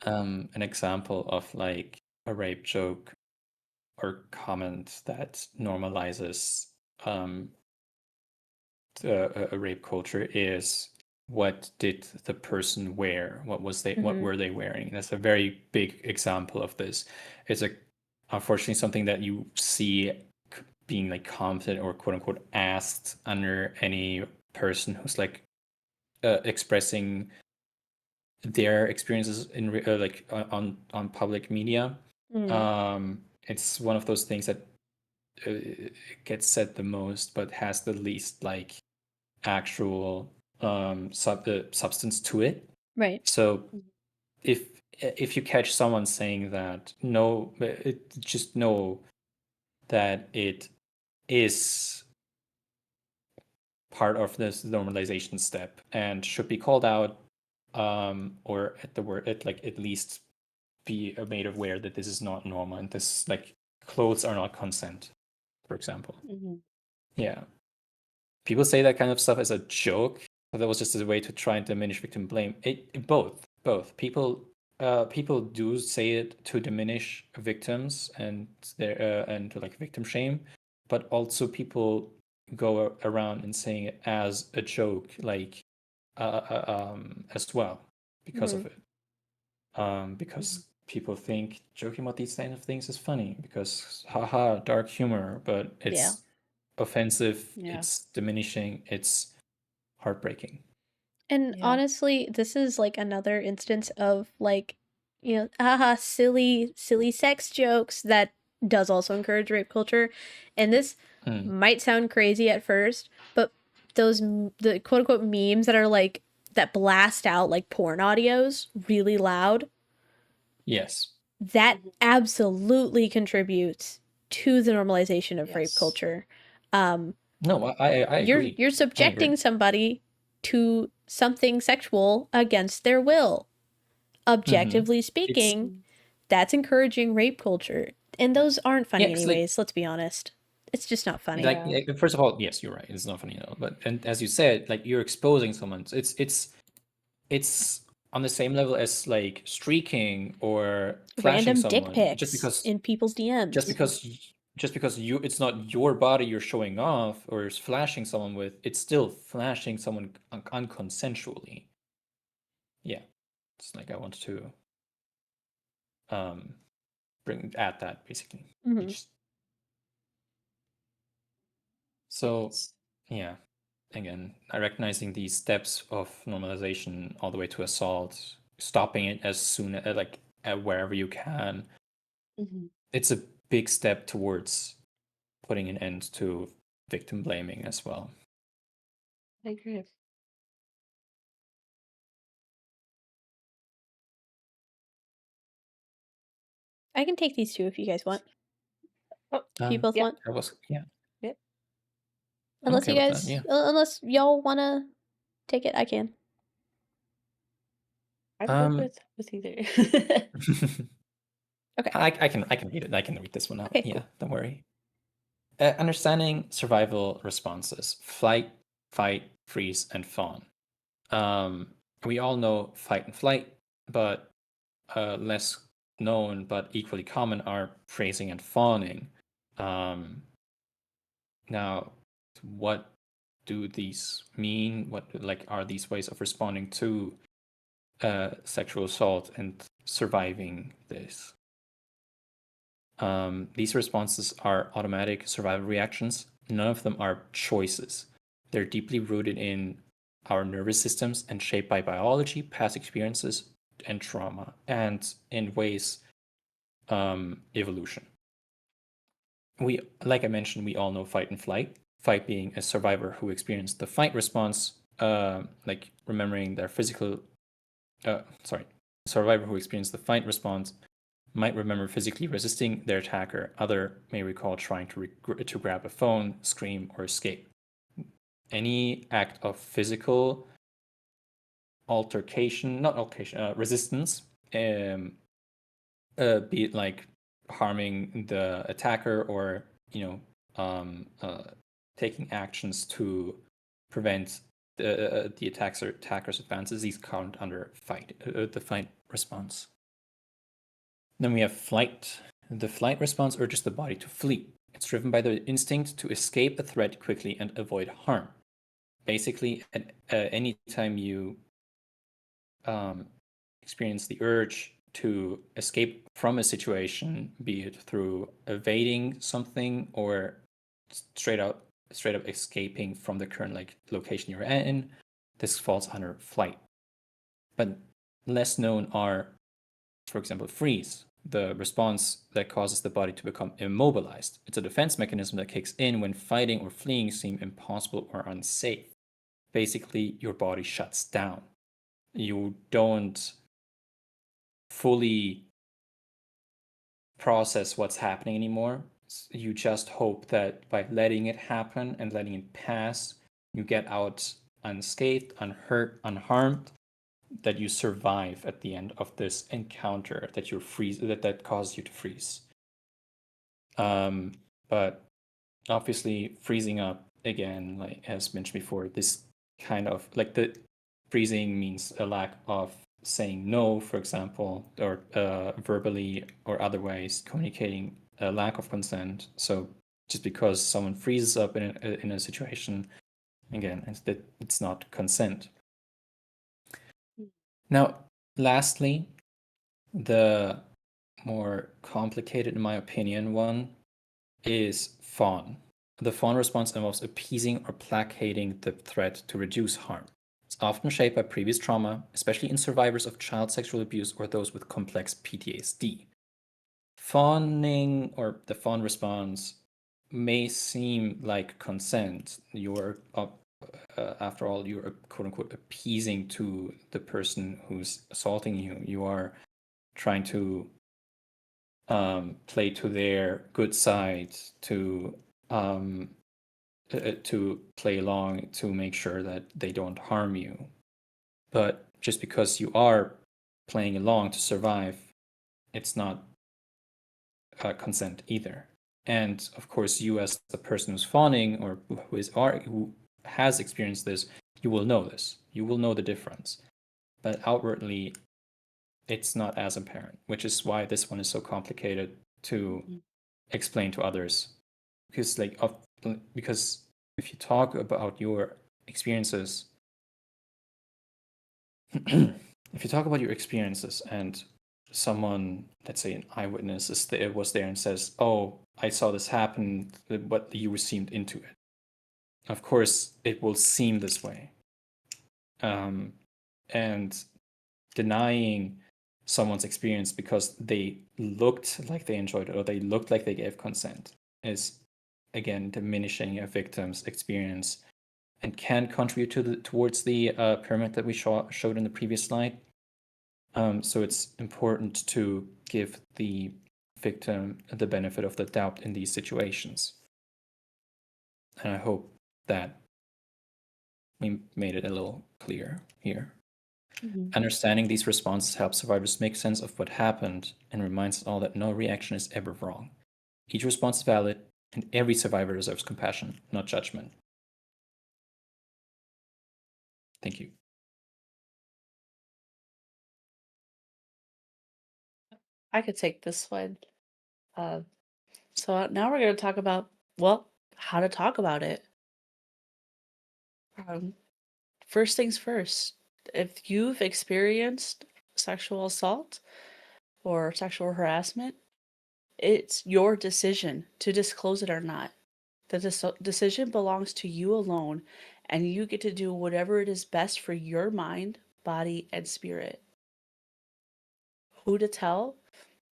An example of like a rape joke or comment that normalizes a rape culture is, what did the person wear? What were they wearing? That's a very big example of this. It's unfortunately something that you see being like commented or quote unquote asked under any person who's like expressing their experiences in like on public media. It's one of those things that gets said the most, but has the least like actual substance to it. Right. So if you catch someone saying that, just know that it is part of this normalization step and should be called out, or at least be made aware that this is not normal and this like clothes are not consent, for example. Yeah, people say that kind of stuff as a joke, but that was just a way to try and diminish victim blame. Both people do say it to diminish victims and to like victim shame, but also people go around and saying it as a joke, like as well, because of it. Because people think joking about these kind of things is funny because haha, dark humor, but it's offensive, it's diminishing, it's heartbreaking. And honestly, this is like another instance of like, haha, silly sex jokes that does also encourage rape culture. And this might sound crazy at first, but the quote unquote memes that are like, that blast out like porn audios really loud. Yes. That absolutely contributes to the normalization of rape culture. No, I agree. You're subjecting somebody to something sexual against their will. Objectively speaking, that's encouraging rape culture. And those aren't funny anyways, let's be honest. It's just not funny. Like, first of all, yes, you're right. It's not funny at all. But and as you said, like you're exposing someone. So it's on the same level as like streaking or flashing random someone dick pics just because in people's DMs. Just because it's not your body you're showing off or flashing someone with, it's still flashing someone unconsensually. Yeah, it's like I wanted to add that basically. So yeah, again, recognizing these steps of normalization all the way to assault, stopping it as soon as wherever you can. It's a big step towards putting an end to victim blaming as well. I agree. I can take these two if you guys want. If you both want. Yeah. Unless okay you guys, that, yeah. Unless y'all want to take it, I can. I'm good with either. Okay. I can read it. I can read this one out. Okay, yeah, cool. Don't worry. Understanding survival responses: flight, fight, freeze, and fawn. We all know fight and flight, but less known but equally common are freezing and fawning. Now, what do these mean? What are these ways of responding to sexual assault and surviving this? These responses are automatic survival reactions. None of them are choices. They're deeply rooted in our nervous systems and shaped by biology, past experiences, and trauma, and in ways, evolution. Like I mentioned, we all know fight and flight. Fight being a survivor who experienced the fight response, like remembering their physical. Survivor who experienced the fight response might remember physically resisting their attacker. Other may recall trying to grab a phone, scream, or escape. Any act of physical resistance, be it like harming the attacker or taking actions to prevent the attacker's advances, these count under the fight response. Then we have flight. The flight response urges the body to flee. It's driven by the instinct to escape a threat quickly and avoid harm. Basically, at any time you experience the urge to escape from a situation, be it through evading something or straight up escaping from the current location you're in, this falls under flight. But less known are, for example, freeze, the response that causes the body to become immobilized. It's a defense mechanism that kicks in when fighting or fleeing seem impossible or unsafe. Basically, your body shuts down. You don't fully process what's happening anymore. You just hope that by letting it happen and letting it pass, you get out unscathed, unhurt, unharmed, that you survive at the end of this encounter, that you freeze, that causes you to freeze. But obviously, freezing up again, like as mentioned before, this kind of like the freezing means a lack of saying no, for example, or verbally or otherwise communicating a lack of consent. So just because someone freezes up in a situation, again, it's not consent. Now, lastly, the more complicated, in my opinion, one is fawn. The fawn response involves appeasing or placating the threat to reduce harm. It's often shaped by previous trauma, especially in survivors of child sexual abuse or those with complex PTSD. Fawning, or the fawn response, may seem like consent. You're after all, you're quote unquote appeasing to the person who's assaulting you. You are trying to play to their good side, to play along, to make sure that they don't harm you. But just because you are playing along to survive, it's not consent either. And of course, you as the person who's fawning or who has experienced this, you will know this. You will know the difference. But outwardly, it's not as apparent, which is why this one is so complicated to explain to others. Because if you talk about your experiences, if you talk about your experiences and someone, let's say an eyewitness, was there and says, "Oh, I saw this happen," but you were seemed into it. Of course, it will seem this way. And denying someone's experience because they looked like they enjoyed it or they looked like they gave consent is, again, diminishing a victim's experience and can contribute towards the pyramid that we showed in the previous slide. So it's important to give the victim the benefit of the doubt in these situations. And I hope that we made it a little clear here. Understanding these responses helps survivors make sense of what happened and reminds us all that no reaction is ever wrong. Each response is valid, and every survivor deserves compassion, not judgment. Thank you. I could take this one. So now we're going to talk about, well, how to talk about it. First things first, if you've experienced sexual assault or sexual harassment, it's your decision to disclose it or not. The decision belongs to you alone, and you get to do whatever it is best for your mind, body, and spirit. Who to tell?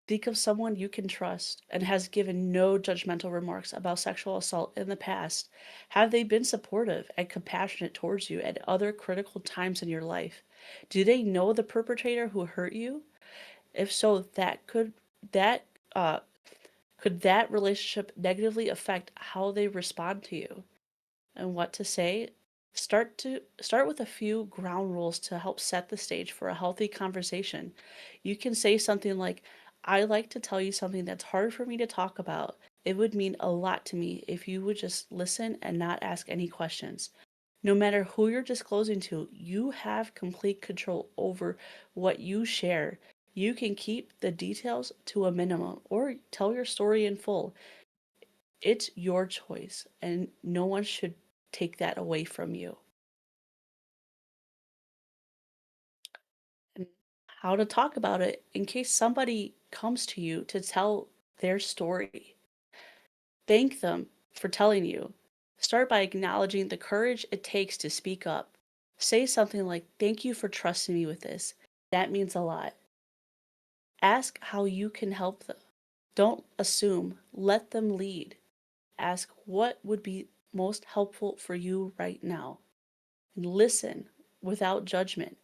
Think of someone you can trust and has given no judgmental remarks about sexual assault in the past. Have they been supportive and compassionate towards you at other critical times in your life? Do they know the perpetrator who hurt you? If so, could that relationship negatively affect how they respond to you? And what to say? Start with a few ground rules to help set the stage for a healthy conversation. You can say something like, "I like to tell you something that's hard for me to talk about. It would mean a lot to me if you would just listen and not ask any questions." No matter who you're disclosing to, you have complete control over what you share. You can keep the details to a minimum or tell your story in full. It's your choice, and no one should take that away from you. And how to talk about it in case somebody comes to you to tell their story. Thank them for telling you. Start by acknowledging the courage it takes to speak up. Say something like, "Thank you for trusting me with this. That means a lot." Ask how you can help them. Don't assume, let them lead. Ask what would be most helpful for you right now. And listen without judgment.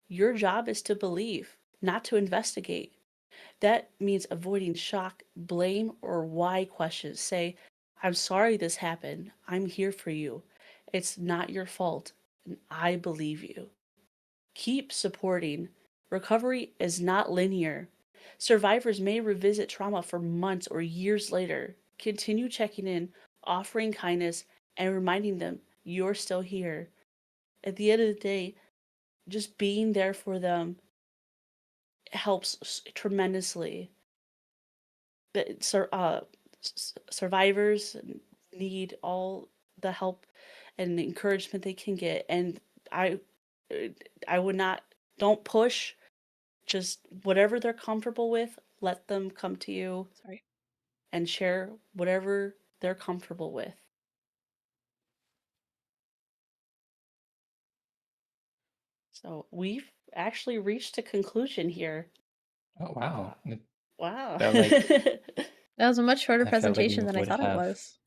Your job is to believe, not to investigate. That means avoiding shock, blame, or why questions. Say, "I'm sorry this happened. I'm here for you. It's not your fault, and I believe you." Keep supporting. Recovery is not linear. Survivors may revisit trauma for months or years later. Continue checking in, offering kindness, and reminding them you're still here. At the end of the day, just being there for them helps tremendously. Survivors need all the help and the encouragement they can get, and I, I would not. Don't push. Just whatever they're comfortable with, let them come to you. Sorry. And share whatever they're comfortable with. So we've actually reached a conclusion here. Oh wow. Wow. Felt like That was a much shorter I felt like we presentation than I would thought it have. was.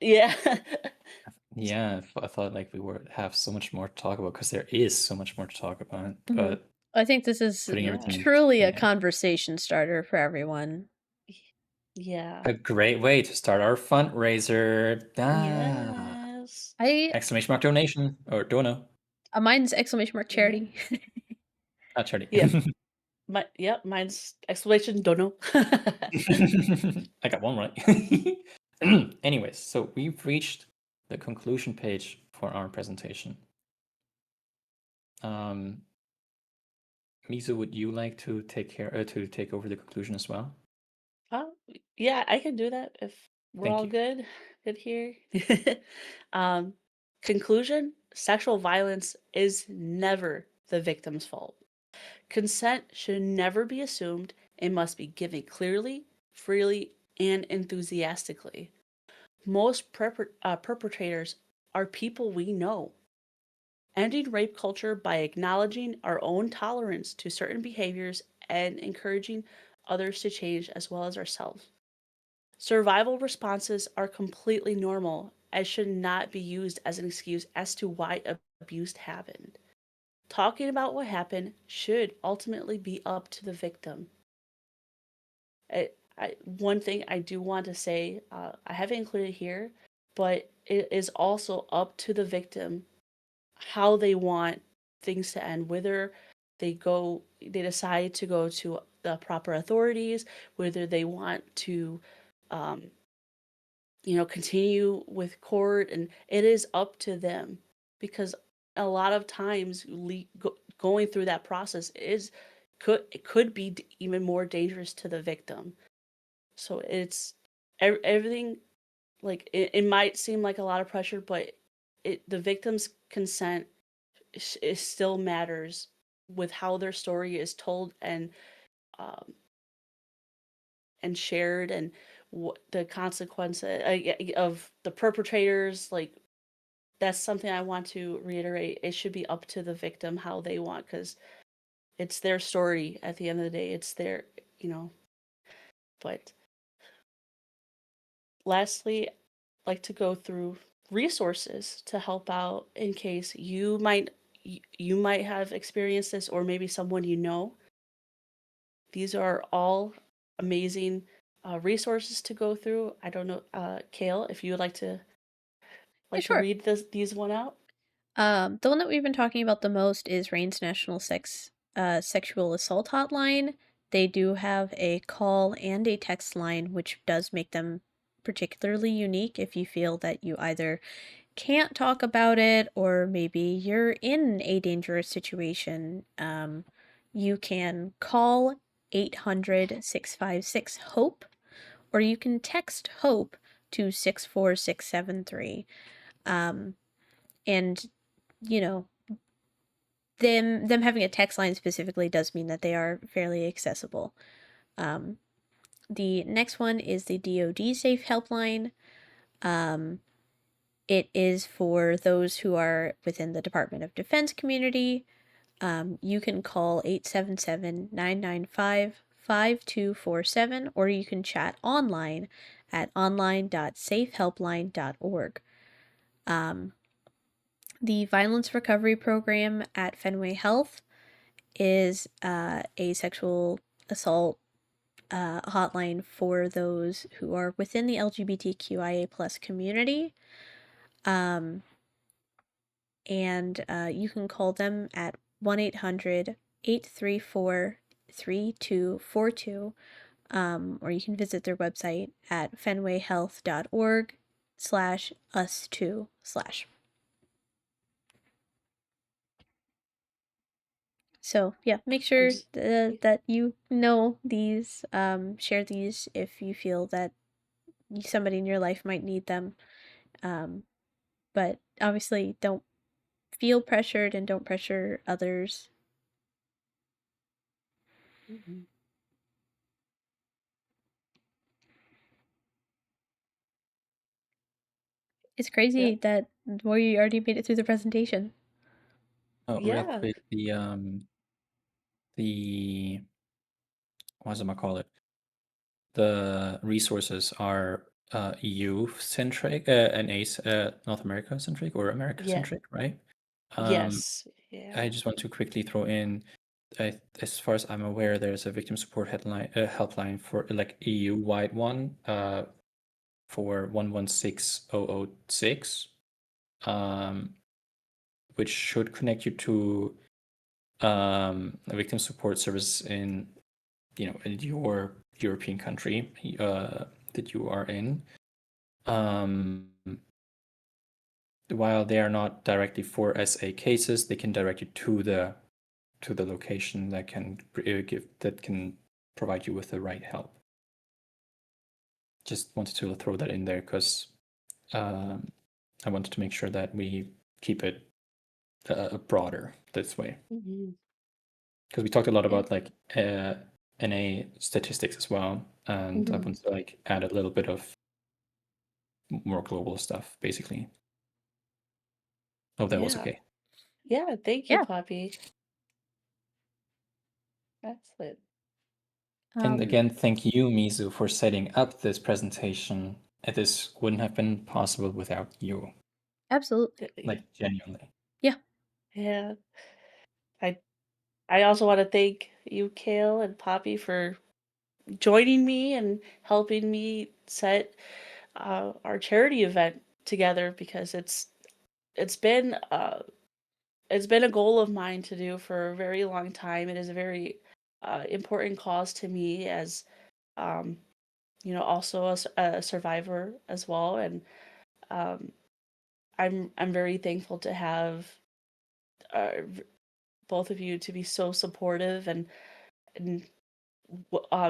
Yeah. Yeah, I thought like we would have so much more to talk about because there is so much more to talk about. But I think this is putting everything truly a yeah. conversation starter for everyone. Yeah. A great way to start our fundraiser. Yes. Exclamation mark donation or dono. Mine's exclamation mark charity. Not charity. Yep. Mine's exclamation don't know. I got one right. Anyways, so we've reached the conclusion page for our presentation. Mizu, would you like to take over the conclusion as well? Yeah, I can do that if we're Thank all you. good here. Conclusion: sexual violence is never the victim's fault. Consent should never be assumed. It must be given clearly, freely, and enthusiastically. Most perpetrators are people we know. Ending rape culture by acknowledging our own tolerance to certain behaviors and encouraging others to change as well as ourselves. Survival responses are completely normal and should not be used as an excuse as to why abuse happened. Talking about what happened should ultimately be up to the victim. One thing I do want to say, I haven't included here, but it is also up to the victim how they want things to end, whether they decide to go to the proper authorities, whether they want to continue with court, and it is up to them, because a lot of times going through that process could be even more dangerous to the victim. So it's everything, like it might seem like a lot of pressure, but the victim's consent still matters with how their story is told um, and shared, and what the consequences of the perpetrators. Like, that's something I want to reiterate. It should be up to the victim how they want, because it's their story at the end of the day. It's their, but lastly, I'd like to go through resources to help out in case you might have experienced this, or maybe someone you know. These are all amazing resources to go through. I don't know, Kale, if you would like to Sure. read these one out. The one that we've been talking about the most is Rain's National Sexual Assault Hotline. They do have a call and a text line, which does make them particularly unique if you feel that you either can't talk about it or maybe you're in a dangerous situation. You can call 800-656-HOPE, or you can text HOPE to 64673. And them having a text line specifically does mean that they are fairly accessible. The next one is the DoD Safe Helpline. It is for those who are within the Department of Defense community. You can call 877-995-5247, or you can chat online at online.safehelpline.org. The Violence Recovery Program at Fenway Health is a sexual assault hotline for those who are within the LGBTQIA plus community. And you can call them at 1-800-834-3242, or you can visit their website at fenwayhealth.org/us2/. So yeah, make sure that you know these, share these if you feel that somebody in your life might need them. But obviously don't feel pressured and don't pressure others. Mhm. It's crazy that we already made it through the presentation. Oh, real Yeah. quick, the what does I call it? The resources are EU centric and North America centric or America Yeah. centric, right? Yes. Yeah. I just want to quickly throw in, as far as I'm aware, there's a victim support helpline for like EU wide one for 116006, which should connect you to a victim support service in in your European country that you are in. While they are not directly for SA cases, they can direct you to the location that can provide you with the right help. Just wanted to throw that in there because I wanted to make sure that we keep it broader this way. Because we talked a lot about like NA statistics as well, and I want to like add a little bit of more global stuff, basically. Hope that was okay. Yeah. Thank you, Yeah. Poppy. Excellent. And again, thank you, Mizu, for setting up this presentation. This wouldn't have been possible without you. Absolutely. Like, genuinely. Yeah. Yeah. I also want to thank you, Kale and Poppy, for joining me and helping me set our charity event together, because it's been a goal of mine to do for a very long time. It is a very important cause to me, as also a survivor as well, and I'm very thankful to have both of you to be so supportive and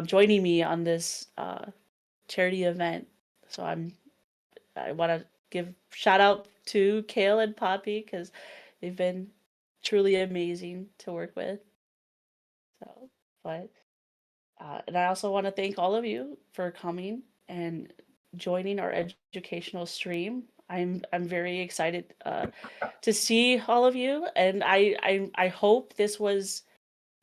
joining me on this charity event. So I want to give shout out to Kale and Poppy, because they've been truly amazing to work with. So, but and I also want to thank all of you for coming and joining our educational stream. I'm very excited to see all of you, and I hope this was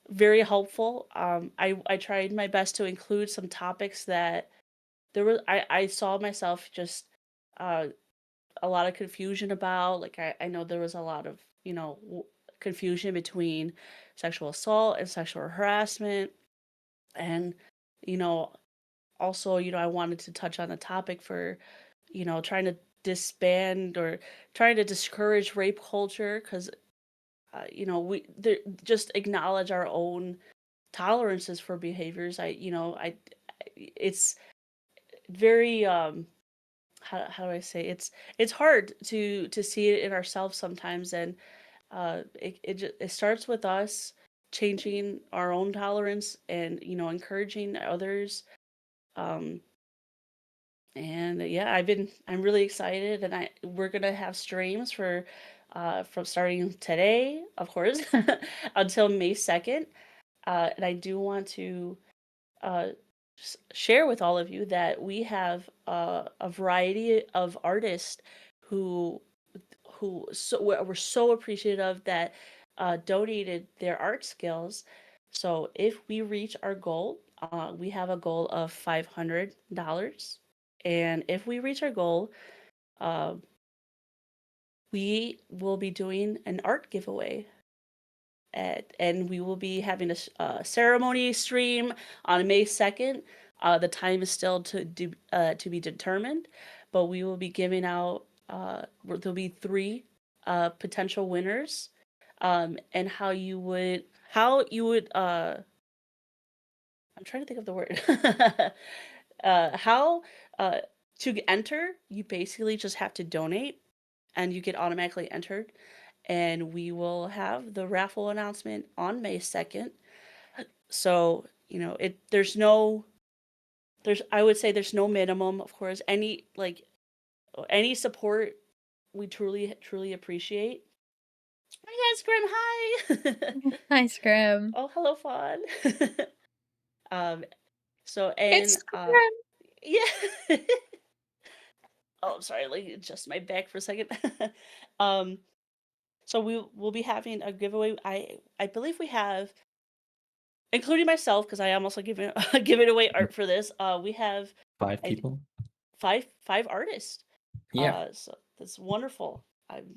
very helpful. I tried my best to include some topics that I saw myself just uh, a lot of confusion about. Like I know there was a lot of confusion between sexual assault and sexual harassment, and you know also I wanted to touch on a topic for trying to disband or trying to discourage rape culture, because we just acknowledge our own tolerances for behaviors. I it's very how do I say, it's hard to see it in ourselves sometimes, and it starts with us changing our own tolerance and encouraging others. um and yeah, I'm really excited, and we're gonna have streams for from starting today, of course, until May 2nd. And I do want to uh, share with all of you that we have a variety of artists who we're so appreciative that donated their art skills. So if we reach our goal, we have a goal of $500, and if we reach our goal, uh, we will be doing an art giveaway. And we will be having a ceremony stream on May 2nd. The time is still to be determined, but we will be giving out. There'll be 3 potential winners, and how you would. I'm trying to think of the word. How to enter? You basically just have to donate, and you get automatically entered. And we will have the raffle announcement on May 2nd. So, I would say there's no minimum, of course. Any support we truly appreciate. Hi, Scrim, hi. Hi, Scrim. Oh, hello, Fawn. So, and It's Scrim. yeah. Oh, I'm sorry, like adjust my back for a second. So we'll be having a giveaway. I believe we have, including myself, because I am also giving away art for this. We have 5 I, people. five artists. Yeah. So that's wonderful. I'm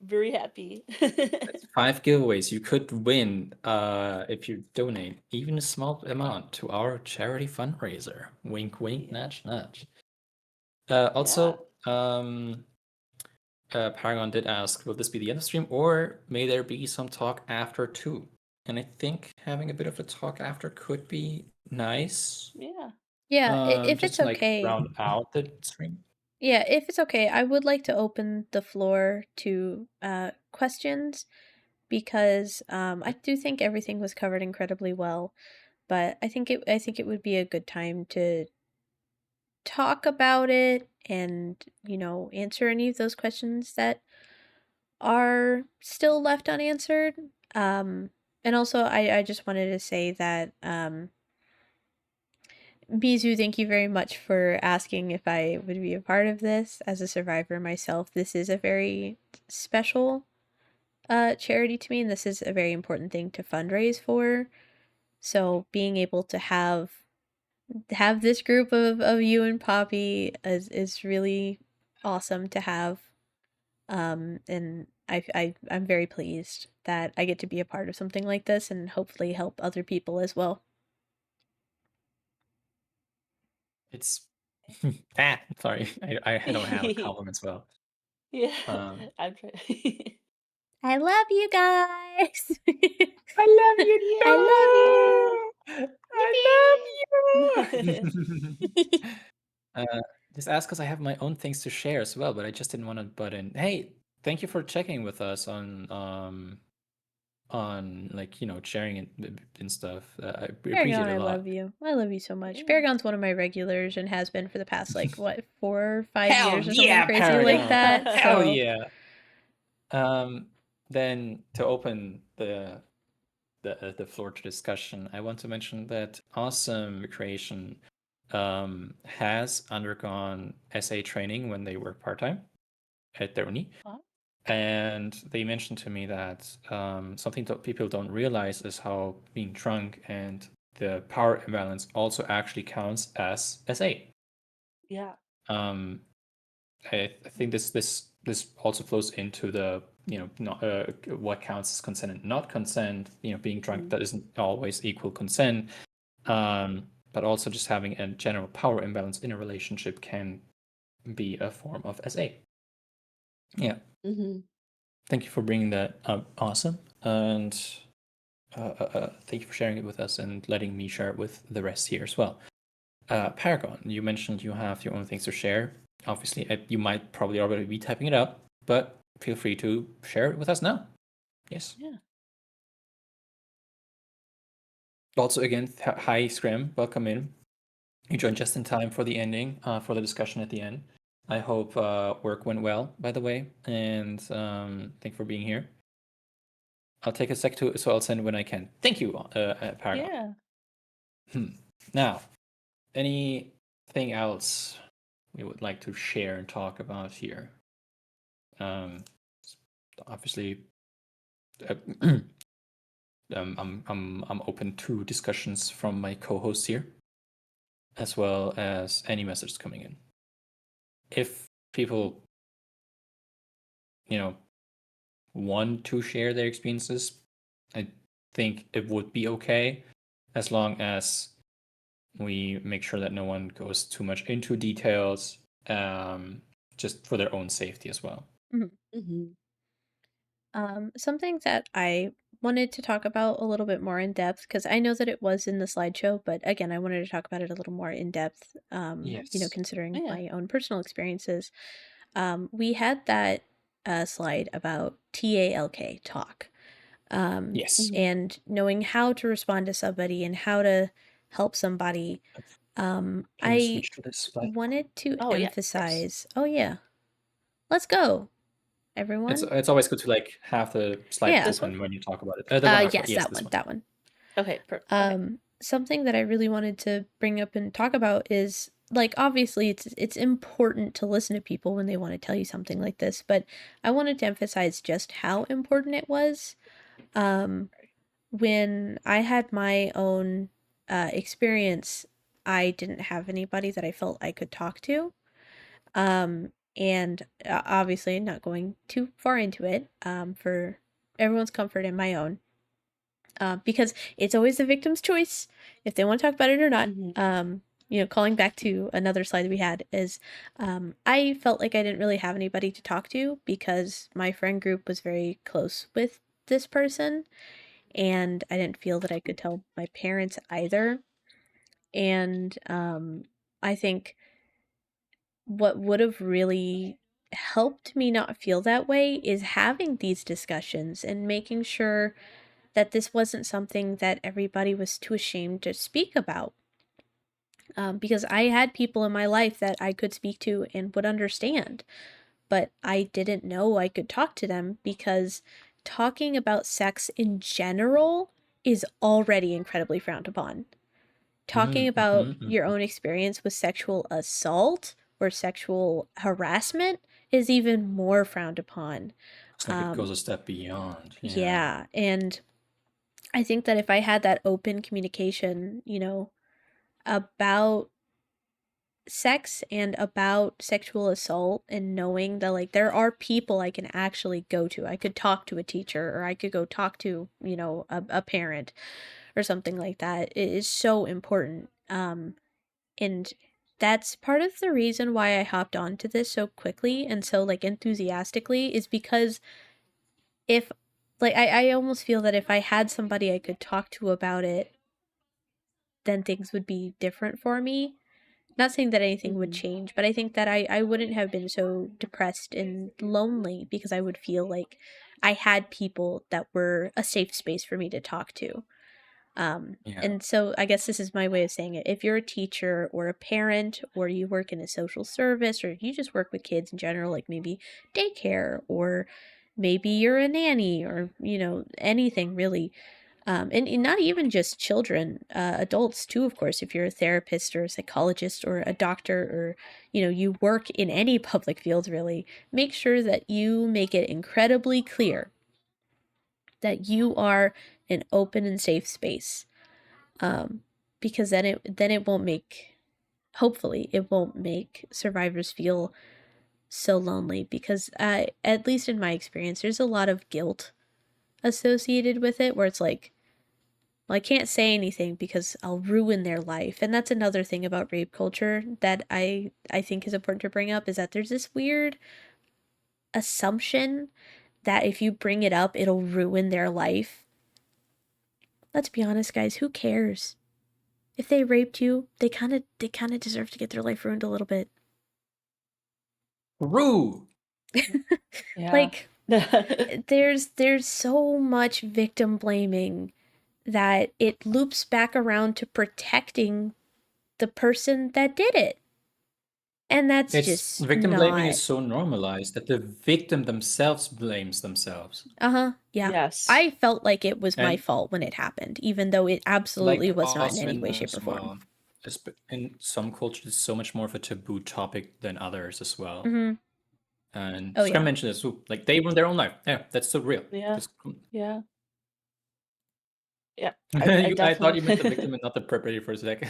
very happy. That's 5 giveaways you could win if you donate even a small amount to our charity fundraiser. Wink, wink, nudge, nudge. Also, Paragon did ask, will this be the end of stream or may there be some talk after too? And I think having a bit of a talk after could be nice. Yeah. Yeah, if just it's to, like, okay. round out the stream. Yeah, if it's okay, I would like to open the floor to questions because I do think everything was covered incredibly well, but I think it would be a good time to talk about it and, answer any of those questions that are still left unanswered. And also I just wanted to say that Mizu, thank you very much for asking if I would be a part of this. As a survivor myself, this is a very special charity to me, and this is a very important thing to fundraise for. So being able to have this group of you and Poppy is really awesome to have. And I'm very pleased that I get to be a part of something like this and hopefully help other people as well. It's sorry, I don't have a comment as well. Yeah. Um, I'm trying. I love you guys. I love you I too. I love you. Just ask because I have my own things to share as well, but I just didn't want to butt in. Hey, thank you for checking with us on like sharing it and stuff. I appreciate Paragon, it a I lot. love you. I love you so much. Yeah. Paragon's one of my regulars and has been for the past 4 or 5 Hell years or something yeah, crazy Paragon. like that. Hell So yeah. Then to open the floor to discussion, I want to mention that Awesome Creation has undergone SA training when they were part-time at their uni. Huh? And they mentioned to me that something that people don't realize is how being drunk and the power imbalance also actually counts as SA. Yeah. I think this also flows into the not, what counts as consent and not consent. Being drunk that isn't always equal consent. But also just having a general power imbalance in a relationship can be a form of SA. Yeah. Mm-hmm. Thank you for bringing that up. Awesome. And thank you for sharing it with us and letting me share it with the rest here as well. Paragon, you mentioned you have your own things to share. Obviously, you might probably already be typing it up, but feel free to share it with us now. Yes. Yeah. Also, again, hi, Scrim. Welcome in. You joined just in time for the ending, for the discussion at the end. I hope work went well, by the way, and thank you for being here. I'll take a sec so I'll send when I can. Thank you, Paragon. Yeah. Now, anything else we would like to share and talk about here? Obviously, I'm open to discussions from my co-hosts here, as well as any messages coming in. If people, want to share their experiences, I think it would be okay, as long as we make sure that no one goes too much into details, just for their own safety as well. Something that I wanted to talk about a little bit more in depth, because I know that it was in the slideshow, but again, I wanted to talk about it a little more in depth, Yes. considering Yeah. my own personal experiences. We had that slide about TALK, talk. Yes. And knowing how to respond to somebody and how to help somebody. Can you I switch to this slide? wanted to Oh, yeah. emphasize. Oh, yeah. Let's go, everyone. It's always good to have the slide Yeah. This open one? when you talk about it. The one Yes, yes, that this one. That one. Okay, okay. Something that I really wanted to bring up and talk about is, like, obviously it's important to listen to people when they want to tell you something like this, but I wanted to emphasize just how important it was. When I had my own experience, I didn't have anybody that I felt I could talk to. And obviously not going too far into it, for everyone's comfort and my own. Because it's always the victim's choice if they want to talk about it or not. Calling back to another slide that we had is, I felt like I didn't really have anybody to talk to because my friend group was very close with this person, and I didn't feel that I could tell my parents either. And I think what would have really helped me not feel that way is having these discussions and making sure that this wasn't something that everybody was too ashamed to speak about. Because I had people in my life that I could speak to and would understand, but I didn't know I could talk to them because talking about sex in general is already incredibly frowned upon. Talking about your own experience with sexual assault or sexual harassment is even more frowned upon. It's like it goes a step beyond. Yeah, and I think that if I had that open communication, about sex and about sexual assault, and knowing that, like, there are people I can actually go to. I could talk to a teacher, or I could go talk to, a parent or something like that. It is so important. And that's part of the reason why I hopped onto this so quickly and so, like, enthusiastically, is because if, like, I almost feel that if I had somebody I could talk to about it, then things would be different for me. Not saying that anything would change, but I think that I wouldn't have been so depressed and lonely because I would feel like I had people that were a safe space for me to talk to. And so I guess this is my way of saying it. If you're a teacher or a parent, or you work in a social service, or you just work with kids in general, like maybe daycare, or maybe you're a nanny, or, anything really. And not even just children, adults too, of course. If you're a therapist or a psychologist or a doctor, or, you work in any public field, really, make sure that you make it incredibly clear that you are an open and safe space. Because then it won't make, hopefully it won't make survivors feel so lonely, because at least in my experience, there's a lot of guilt associated with it, where it's like, well, I can't say anything because I'll ruin their life. And that's another thing about rape culture that I think is important to bring up, is that there's this weird assumption that if you bring it up, it'll ruin their life. Let's be honest, guys, who cares? If they raped you, they kind of deserve to get their life ruined a little bit. Rue. Like, there's so much victim blaming that it loops back around to protecting the person that did it. And that's just victim not... blaming is so normalized that the victim themselves blames themselves. Yeah. Yes. I felt like it was my fault when it happened, even though it absolutely was not in any way, shape, or form. In some cultures, it's so much more of a taboo topic than others as well. And Oh, Scrum yeah. mentioned this too. Like they ruin their own life. Yeah, that's so real. Yeah. This- Yeah. Yeah. I thought you meant the definitely. victim and not the perpetrator for a sec.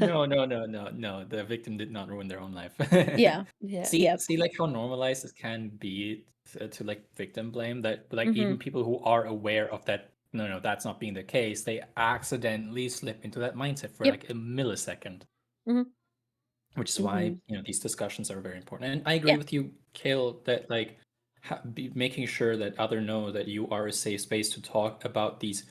No. The victim did not ruin their own life. Yeah. Yeah. Yep. See, like how normalized it can be to like victim blame. That like even Mhm. people who are aware of that, no, that's not being the case. They accidentally slip into that mindset for Yep. like a millisecond, Mhm. which is why Mhm. these discussions are very important. And I agree Yeah. with you, Kale, that like making sure that other know that you are a safe space to talk about these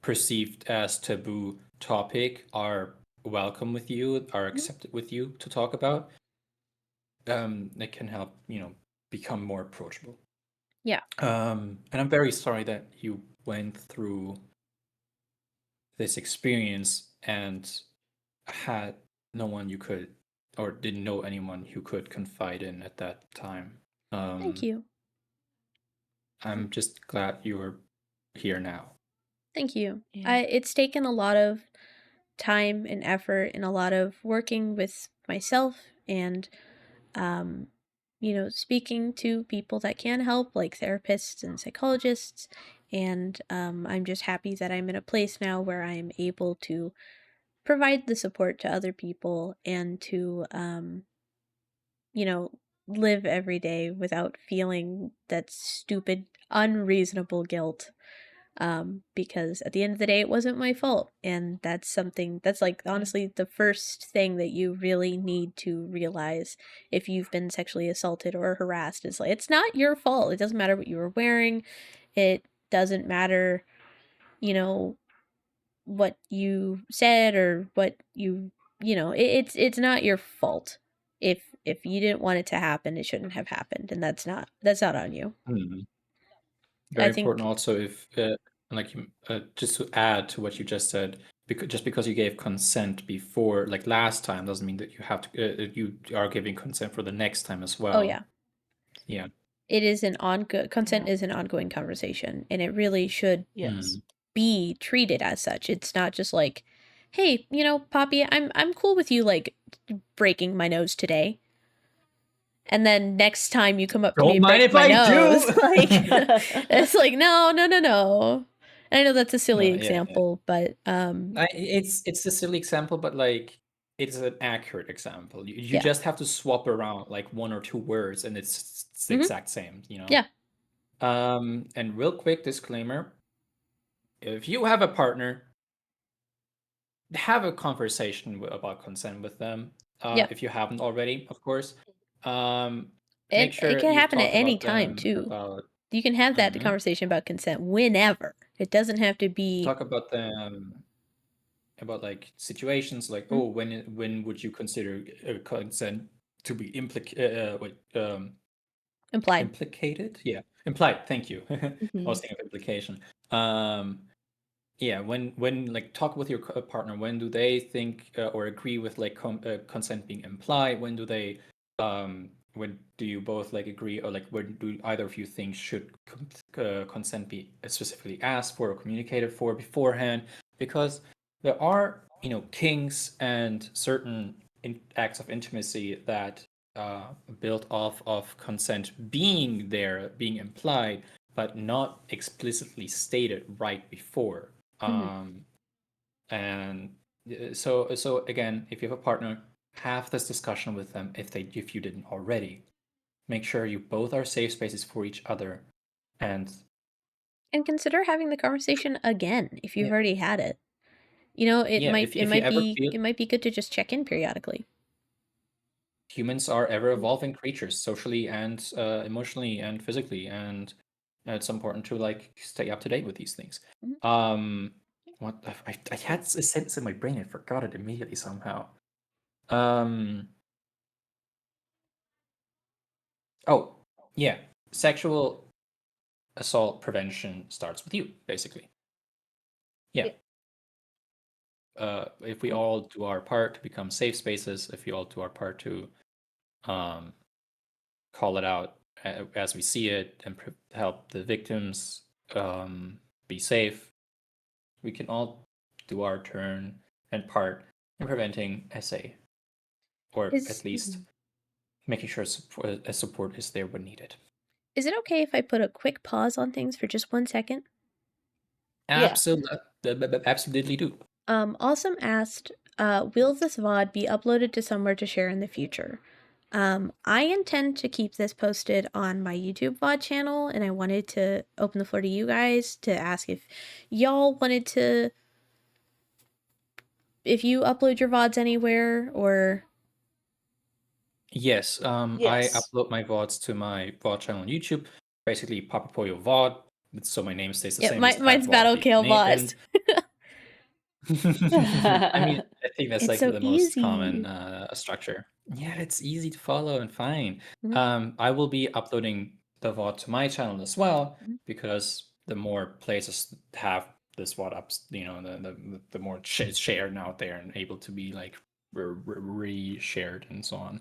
perceived as taboo topic are welcome with you, are Mhm. accepted with you to talk about. It can help become more approachable. Yeah. And I'm very sorry that you went through this experience and had no one you could, or didn't know anyone who could confide in at that time. Thank you. I'm just glad you're here now. Thank you. Yeah. It's taken a lot of time and effort and a lot of working with myself and speaking to people that can help, like therapists and psychologists. And I'm just happy that I'm in a place now where I'm able to provide the support to other people and to, you know, live every day without feeling that stupid, unreasonable guilt. Because at the end of the day, it wasn't my fault. And that's something that's like honestly the first thing that you really need to realize if you've been sexually assaulted or harassed is like, it's not your fault. It doesn't matter what you were wearing. It doesn't matter, you know, what you said or what it's not your fault. If you didn't want it to happen, it shouldn't have happened, and that's not on you. Very I important think. also if just to add to what you just said, because you gave consent before, like last time, doesn't mean that you have to you are giving consent for the next time as Oh, well. yeah. Yeah. It is an ongoing consent Yeah. is an ongoing conversation, and it really should Yes. be treated as such. It's not just like, hey, Poppy, I'm cool with you like breaking my nose today. And then next time you come up to me Don't and mind break if my I nose, do. like it's like no. And I know that's a silly No, yeah. example, but It's a silly example, but like it's an accurate example. You yeah. just have to swap around like one or two words, and it's the Mhm. exact same. Yeah. And real quick disclaimer: if you have a partner, have a conversation about consent with them. Yeah. If you haven't already, of course. Make It sure can you've happen at talked any about time them too. about. You can have that Mhm. conversation about consent whenever. It doesn't have to be Talk about them about like situations like, Mhm. oh, when would you consider consent to be Implied. implicated? Yeah, implied. Thank you. I was Mhm. thinking of implication. Yeah, when like talk with your partner, when do they think or agree with like consent being implied? When do they when do you both like agree, or like when do either of you think should consent be specifically asked for or communicated for beforehand? Because there are kinks and certain acts of intimacy that built off of consent being there, being implied, but not explicitly stated right before. Mhm. And so again, if you have a partner, have this discussion with them if you didn't already. Make sure you both are safe spaces for each other, and And consider having the conversation again if you've yeah, already had it. It yeah. might If it if you might ever be feel it might be good to just check in periodically. humans are ever evolving creatures, socially and emotionally and physically, and it's important to like stay up to date with these things. Mhm. What I had a sentence in my brain, I forgot it immediately somehow. Um, oh, yeah. Sexual assault prevention starts with you, basically. Yeah. If we all do our part to become safe spaces, if we all do our part to um, call it out as we see it and help the victims be safe, we can all do our turn and part in preventing SA, or Is at least making sure support is there when needed. Is it okay if I put a quick pause on things for just 1 second? Yeah. Absolutely do. Awesome asked, will this VOD be uploaded to somewhere to share in the future? I intend to keep this posted on my YouTube VOD channel, and I wanted to open the floor to you guys to ask if y'all wanted to, if you upload your VODs anywhere, or... Yes, I Yes. upload my VODs to my VOD channel on YouTube, basically PoppyPoyo VOD, so my name stays the Yeah, same, just mine's add VOD Battle at the Kale name. VODs. I mean, I think that's It's like so the most common easy. structure. Yeah, it's easy to follow and find. Mhm. I will be uploading the VOD to my channel as well, Mhm. because the more places have this VOD up, the more it's shared out there and able to be like re-shared and so on.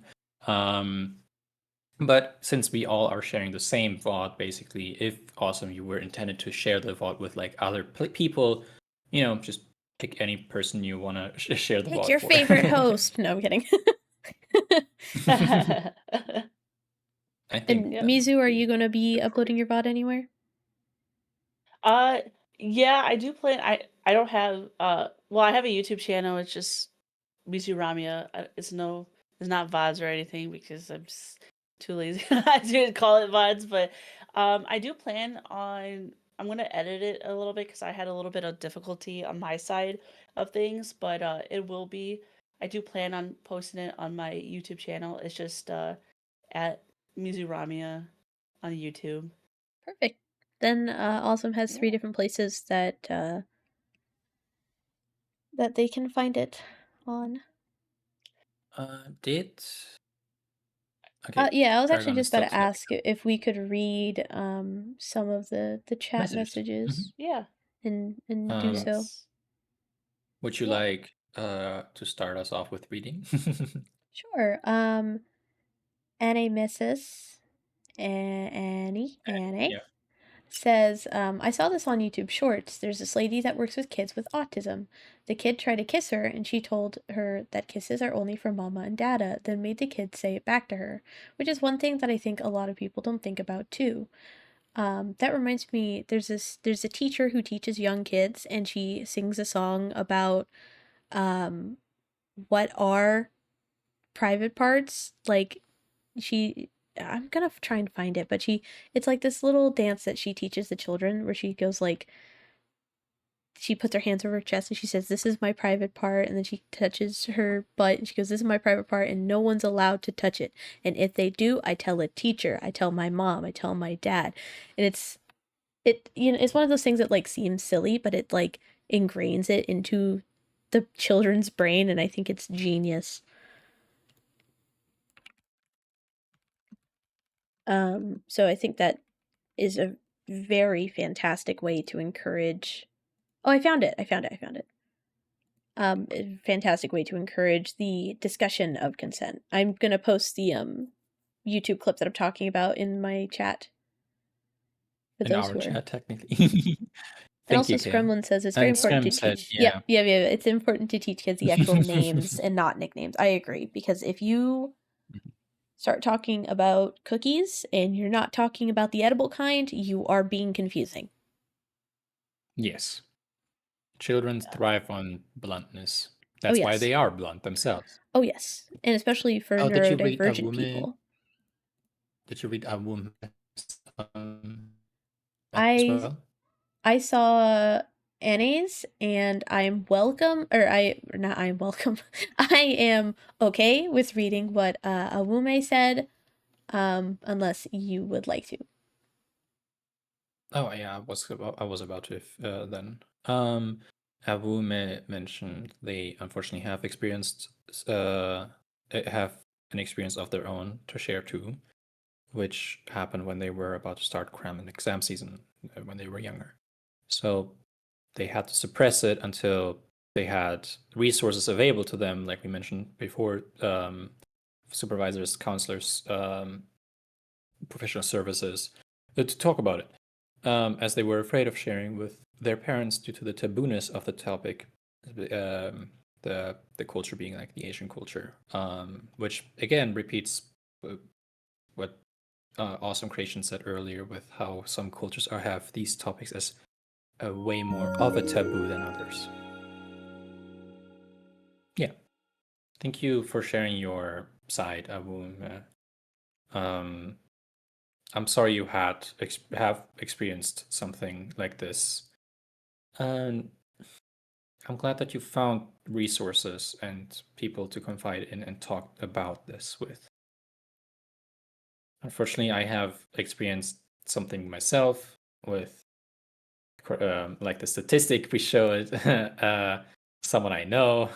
But since we all are sharing the same VOD, basically, if awesome you were intended to share the VOD with like other people, just pick any person you want to share the Pick VOD your for. favorite host. No, I'm kidding. I think And Yeah. Mizu, are you gonna be uploading your VOD anywhere? Uh, yeah, I do plan. I don't have. Well, I have a YouTube channel. It's just MizuRamia. It's not VODs or anything because I'm too lazy to call it VODs. But I do plan on. I'm gonna edit it a little bit because I had a little bit of difficulty on my side of things. But it will be. I do plan on posting it on my YouTube channel. It's just at MizuRamia on YouTube. Perfect. Then Awesome has 3 Yeah. different places that that they can find it on. Did okay? Yeah, I was actually Paragon is just about still to typing ask if we could read some of the chat messages. messages Yeah. and do Um, so. Let's. would you Yeah. like to start us off with reading? Sure. Annie Missus Annie Yeah. says, I saw this on YouTube Shorts. There's this lady that works with kids with autism. The kid tried to kiss her, and she told her that kisses are only for mama and dada, then made the kid say it back to her, which is one thing that I think a lot of people don't think about too. That reminds me, there's a teacher who teaches young kids, and she sings a song about um, what are private parts. Like, she I'm gonna try and find it, but it's like this little dance that she teaches the children where she goes like, she puts her hands over her chest and she says, "This is my private part," and then she touches her butt and she goes, "This is my private part," and no one's allowed to touch it. And if they do, I tell a teacher, I tell my mom, I tell my dad. And it's one of those things that like seems silly, but it like ingrains it into the children's brain, and I think it's genius. So I think that is a very fantastic way to encourage. Oh, I found it. A fantastic way to encourage the discussion of consent. I'm gonna post the YouTube clip that I'm talking about in my chat for In those our who are. chat, technically. And Thank also you, Kale. Scrumlin says it's very And important to Scrum said, teach. yeah. Yeah. It's important to teach kids the actual names and not nicknames. I agree, because if you start talking about cookies and you're not talking about the edible kind, you are being confusing. Yes. Children thrive on bluntness. Oh, That's why yes. they are blunt themselves. Oh, yes. And especially for Oh, did you read a neurodivergent woman? people. Did you read a woman as I well? I saw Annie's, and I'm welcome, or not I'm welcome. I am okay with reading what Awume said, unless you would like to. Oh yeah, I was about to then. Abu mentioned they unfortunately have experienced have an experience of their own to share too, which happened when they were about to start cramming exam season when they were younger. So they had to suppress it until they had resources available to them, like we mentioned before, supervisors, counselors, professional services, to talk about it, as they were afraid of sharing with their parents due to the tabooness of the topic, the culture being like the Asian culture, which again repeats what Awesome Creation said earlier with how some cultures have these topics as a way more of a taboo than others. Yeah. Thank you for sharing your side, Abu. I'm sorry you have experienced something like this. And I'm glad that you found resources and people to confide in and talk about this with. Unfortunately, I have experienced something myself with, like the statistic we showed, someone I know.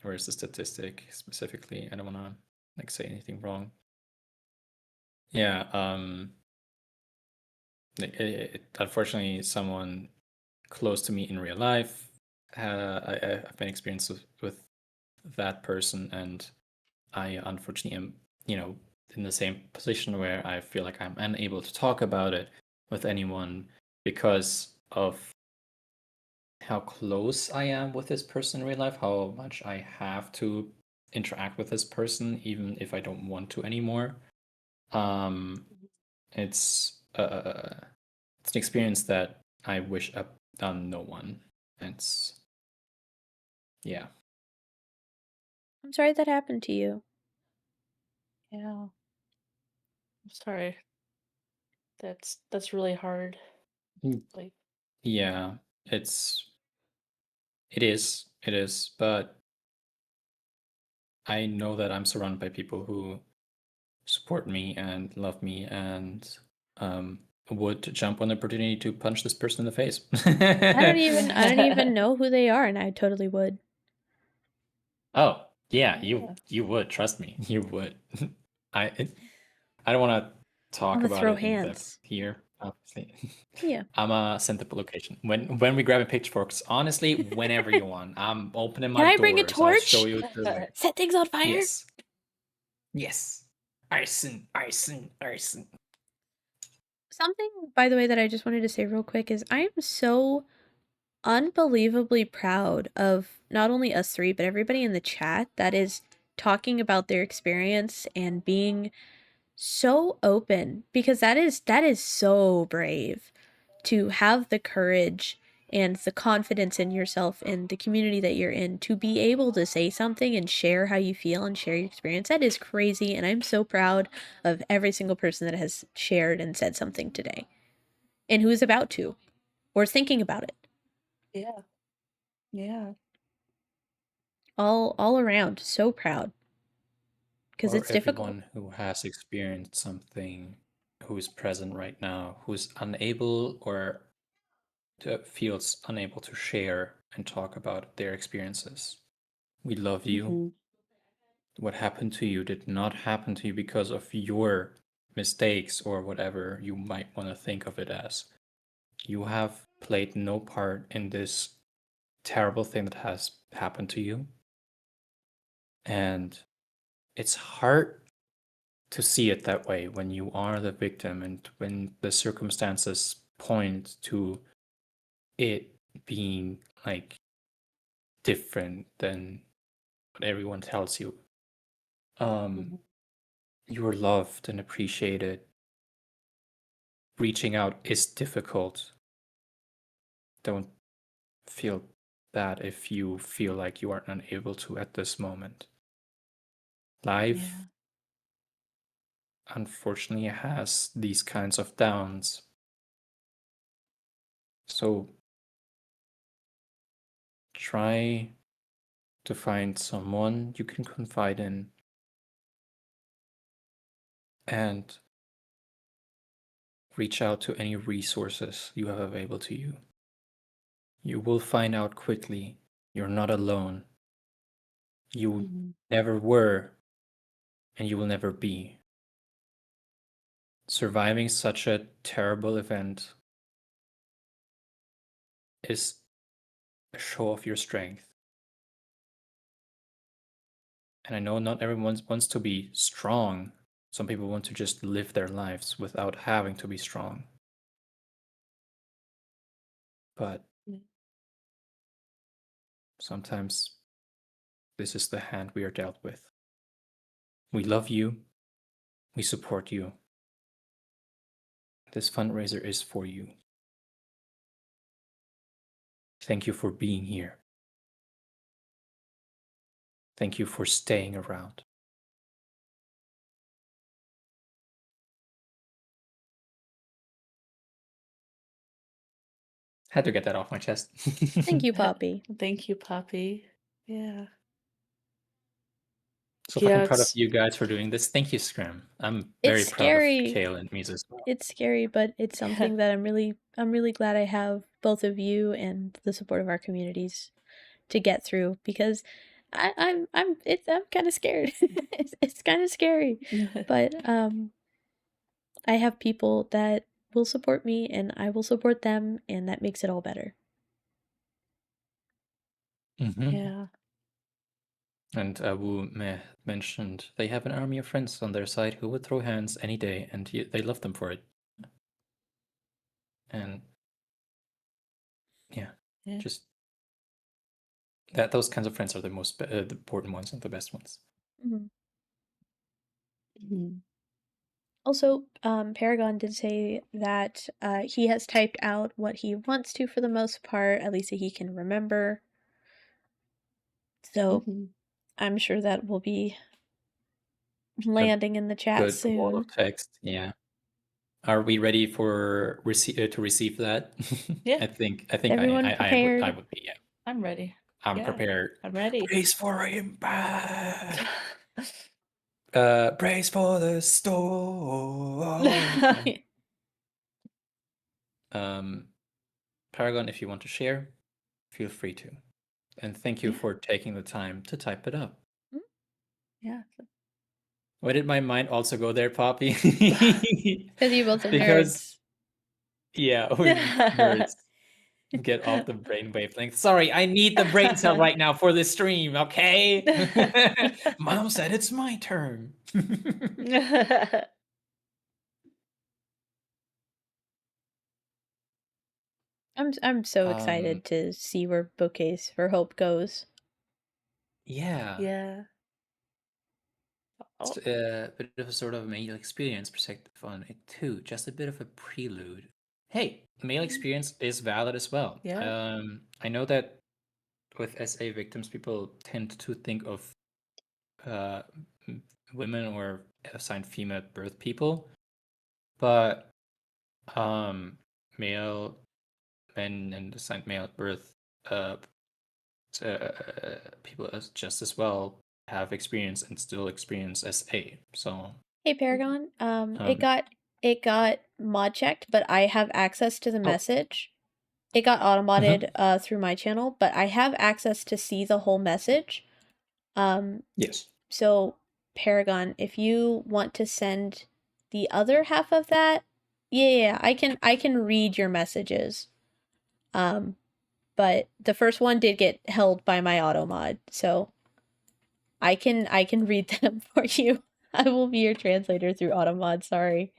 Where's the statistic specifically? I don't want to like say anything wrong. Yeah. Unfortunately, someone close to me in real life, I've been experienced with that person, and I unfortunately am, in the same position where I feel like I'm unable to talk about it with anyone because of how close I am with this person in real life, how much I have to interact with this person, even if I don't want to anymore. It's it's an experience that I wish upon no one. It's yeah. I'm sorry that happened to you. Yeah. I'm sorry. That's really hard. Mm. Like, Yeah, it is, but I know that I'm surrounded by people who support me and love me and would jump on the opportunity to punch this person in the face. I don't even know who they are, and I totally would. Oh, yeah, yeah. you would, trust me. You would. I I don't want to talk I'ma about throw it in depth hands. here, obviously. Yeah. I'ma send the location. When we grab pitchforks, honestly, whenever you want. I'm opening Can my I bring a doors. I'll show torch? you the Set things on fire? Yes. Yes. Arson, arson, arson. Something, by the way, that I just wanted to say real quick is I am so unbelievably proud of not only us three, but everybody in the chat that is talking about their experience and being so open, because that is so brave to have the courage and the confidence in yourself and the community that you're in to be able to say something and share how you feel and share your experience. That is crazy, and I'm so proud of every single person that has shared and said something today and who is about to or is thinking about it. Yeah. Yeah. All around, so proud, because Or it's difficult. everyone who has experienced something, who is present right now, who's unable or feels unable to share and talk about their experiences. We love you. Mm-hmm. What happened to you did not happen to you because of your mistakes or whatever you might want to think of it as. You have played no part in this terrible thing that has happened to you. And it's hard to see it that way when you are the victim and when the circumstances point to it being like different than what everyone tells you. Mm-hmm. You're loved and appreciated. Reaching out is difficult. Don't feel bad if you feel like you are unable to at this moment. Life, Yeah. unfortunately, has these kinds of downs. So try to find someone you can confide in and reach out to any resources you have available to you. You will find out quickly you're not alone. You Mm-hmm. never were, and you will never be. Surviving such a terrible event is a show of your strength. And I know not everyone wants to be strong. Some people want to just live their lives without having to be strong. But sometimes this is the hand we are dealt with. We love you. We support you. This fundraiser is for you. Thank you for being here. Thank you for staying around. Had to get that off my chest. Thank you, Poppy. Thank you, Poppy. Yeah. So Yeah, fucking proud of it's- you guys for doing this. Thank you, Scram. I'm It's very proud of scary. Kale and Mizu as well. It's scary, but it's something that I'm really glad I have both of you and the support of our communities to get through, because I'm kind of scared. It's kind of scary, but I have people that will support me and I will support them, and that makes it all better. Yeah. And Wu mentioned they have an army of friends on their side who would throw hands any day, and they love them for it. And yeah, Yeah. just those kinds of friends are the most the important ones and the best ones. Mhm. Mhm. Also, Paragon did say that he has typed out what he wants to for the most part, at least that he can remember. So Mhm. I'm sure that will be landing in the chat Good wall soon. of text. Yeah. Are we ready for to receive that? Yeah. I think Everyone I prepared? would be. Yeah. I'm ready. I'm Yeah, prepared. I'm ready. Brace for impact. Brace for the storm. Paragon, if you want to share, feel free to. And thank you Yeah. for taking the time to type it up. Yeah. Why did my mind also go there, Poppy? Because you both are nerds. Yeah, we nerds get off the brain wavelength. Sorry, I need the brain cell right now for this stream, okay? Mom said it's my turn. I'm so excited to see where Bouquets for Hope goes. Yeah. Yeah. It's a bit of a sort of male experience perspective on it too. Just a bit of a prelude. Hey, male experience is valid as well. Yeah. I know that with SA victims, people tend to think of women or assigned female at birth people, but male men and assigned male at birth people as just as well have experience and still experience SA. So Hey Paragon, it got mod checked, but I have access to the message. It got automodded through my channel, but I have access to see the whole message. Yes. So Paragon, if you want to send the other half of that, yeah, I can read your messages. But the first one did get held by my auto mod, so I can read them for you. I will be your translator through automod, sorry.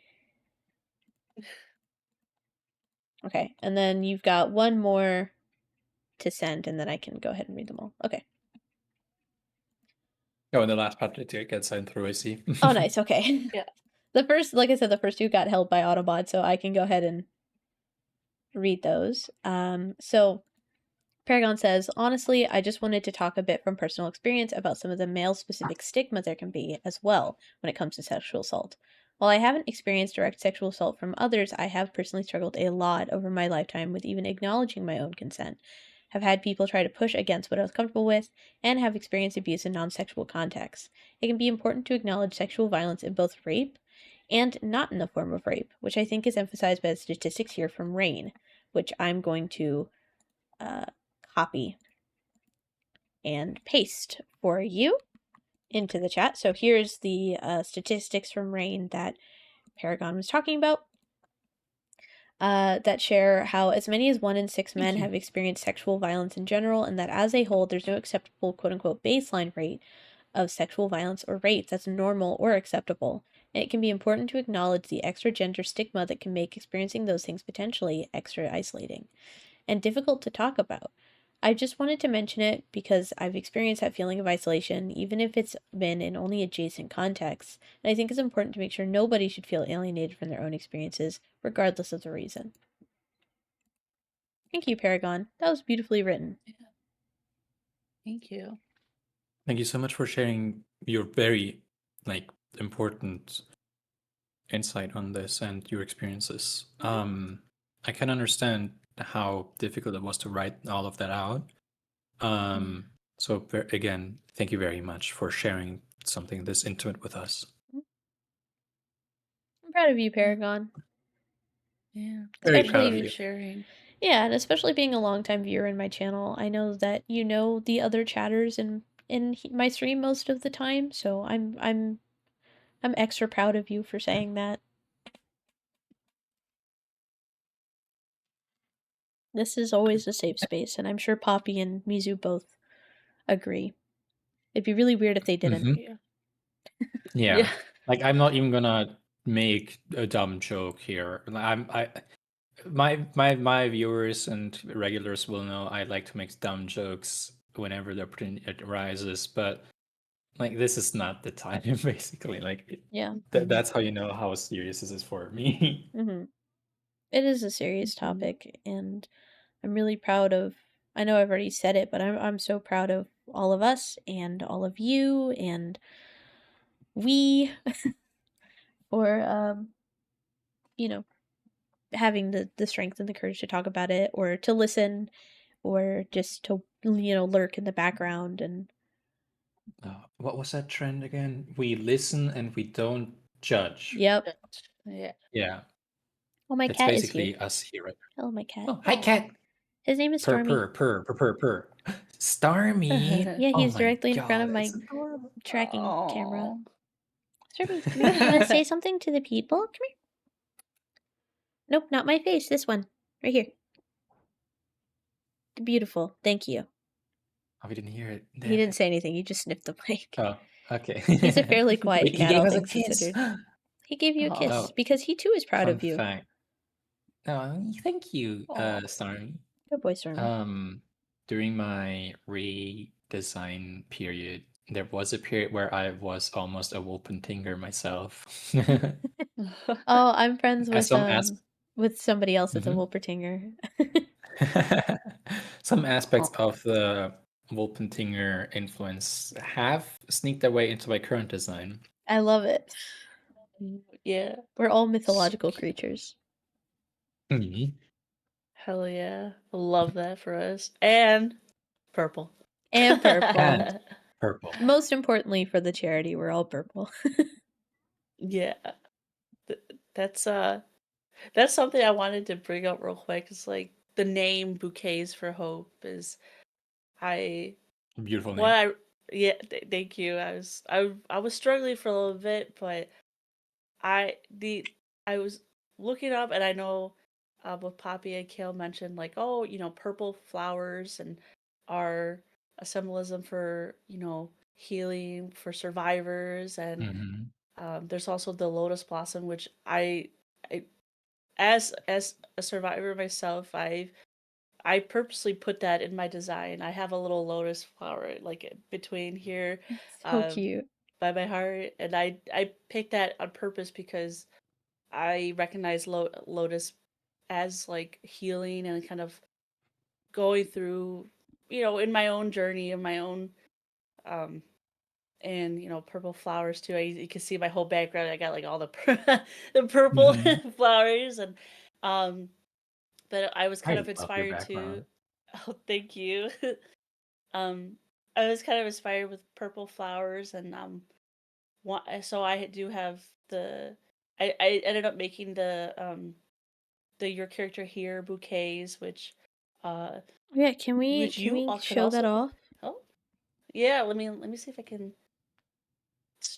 Okay, and then you've got one more to send, and then I can go ahead and read them all. Okay. Oh, and the last part it gets signed through, I see. Oh, nice, okay. Yeah. The first, like I said, the first two got held by Autobot, so I can go ahead and read those. So Paragon says, honestly, I just wanted to talk a bit from personal experience about some of the male-specific stigma there can be as well when it comes to sexual assault. While I haven't experienced direct sexual assault from others, I have personally struggled a lot over my lifetime with even acknowledging my own consent. Have had people try to push against what I was comfortable with, and have experienced abuse in non-sexual contexts. It can be important to acknowledge sexual violence in both rape and not in the form of rape, which I think is emphasized by the statistics here from RAIN, which I'm going to copy and paste for you into the chat. So here's the statistics from RAIN that Paragon was talking about. That share how as many as 1 in 6 men have experienced sexual violence in general, and that as a whole, there's no acceptable quote-unquote baseline rate of sexual violence or rape that's normal or acceptable. And it can be important to acknowledge the extra gender stigma that can make experiencing those things potentially extra isolating and difficult to talk about. I just wanted to mention it because I've experienced that feeling of isolation, even if it's been in only adjacent contexts. And I think it's important to make sure nobody should feel alienated from their own experiences, regardless of the reason. Thank you, Paragon. That was beautifully written. Thank you. Thank you so much for sharing your very important insight on this and your experiences. I can understand how difficult it was to write all of that out. So again, thank you very much for sharing something this intimate with us. I'm proud of you, Paragon. Yeah. Very Thank proud you of for you. sharing. Yeah, and especially being a longtime viewer in my channel, I know that you know the other chatters in my stream most of the time, so I'm extra proud of you for saying that. This is always a safe space, and I'm sure Poppy and Mizu both agree. It'd be really weird if they didn't. Mhm. Yeah. Yeah. Like I'm not even gonna make a dumb joke here. My viewers and regulars will know I like to make dumb jokes whenever the opportunity arises, but like this is not the time basically. Like Yeah. that's how you know how serious this is for me. Mm-hmm. It is a serious topic, and I'm really proud of. I know I've already said it, but I'm so proud of all of us and all of you and we for you know having the strength and the courage to talk about it or to listen or just to lurk in the background and What was that trend again? We listen and we don't judge. yep. Yeah. Yeah, Oh, my it's cat is here. basically us here. Hello, my cat. Oh, hi, cat. His name is Purr, Stormy. purr, purr, purr, purr, purr. Stormy. Yeah, Oh he's my directly in front god, of that's my adorable. tracking camera. Oh. Stormy, come here. You want to say something to the people? Come here. Nope, not my face. This one. Right here. Beautiful. Thank you. Oh, we didn't hear it. He Damn didn't it. say anything. He just sniffed the mic. Oh, okay. He's a fairly quiet Wait, he cat, gave all us a things kiss. considered. He gave you a kiss Oh, because he too is proud fun of you. fact. Oh, thank you, Aw. Stormy. Good boy, Stormy. During my redesign period, there was a period where I was almost a Wolpentinger myself. Oh, I'm friends As some as with somebody else that's a Mhm. Wolpertinger. Some aspects of the Wolpentinger influence have sneaked their way into my current design. I love it. Yeah. We're all mythological creatures. Mhm. Hell yeah. Love that for us. And purple. And purple. And purple. Most importantly for the charity, we're all purple. Yeah. That's something I wanted to bring up real quick. It's like the name Bouquets for Hope is I Beautiful what name. I yeah, thank you. I was struggling for a little bit, but I the I was looking up and I know what Poppy and Kale mentioned, like, oh, purple flowers and are a symbolism for, healing for survivors and Mhm. there's also the lotus blossom, which I as a survivor myself, I purposely put that in my design. I have a little lotus flower like between here, So uh, cute. by my heart, and I picked that on purpose because I recognize lotus as like healing and kind of going through, in my own journey, in my own um and purple flowers too. You can see my whole background. I got like all the the purple Mhm. flowers and um but I was kind I of love your inspired to background. oh thank you. um I was kind of inspired with purple flowers and so I do have I ended up making the your character here bouquets uh Yeah, can we which you all could show that also off? oh yeah, let me see if I can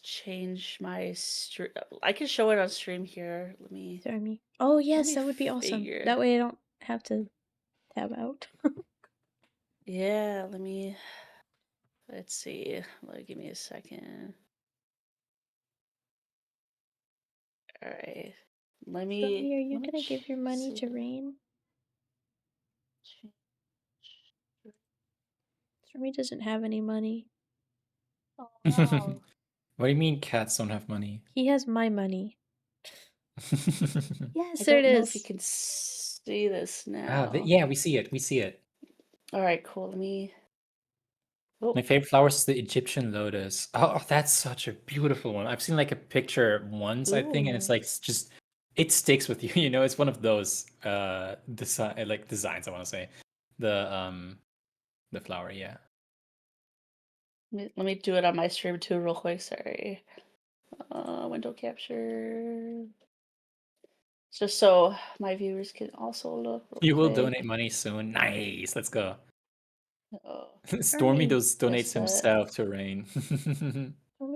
change my stream. I can show it on stream here. Stormy. Oh Let yes, me that would be awesome. figure. That way I don't have to tab out. Yeah, let's see. Give me a second. All right. Stormy, are you Let me gonna give your money to see. Rain? Stormy doesn't have any money. Oh, wow. What do you mean cats don't have money? He has my money. I Yes, there it don't know if you is. can see this Ah, now. yeah, we see it. We see it. All right, cool. Let me. Oh, My favorite flowers is the Egyptian lotus. Oh, that's such a beautiful one. I've seen like a picture once, I think, and it's ooh. like just it sticks with you. You know, it's one of those designs. I want to say the flower. Yeah. Let me do it on my stream too, real quick. Sorry. Window capture. Just so my viewers can also look real You will quick. donate money soon. Nice. Let's go. Oh, Stormy Stormy. donates that. himself to Rain. Stormy,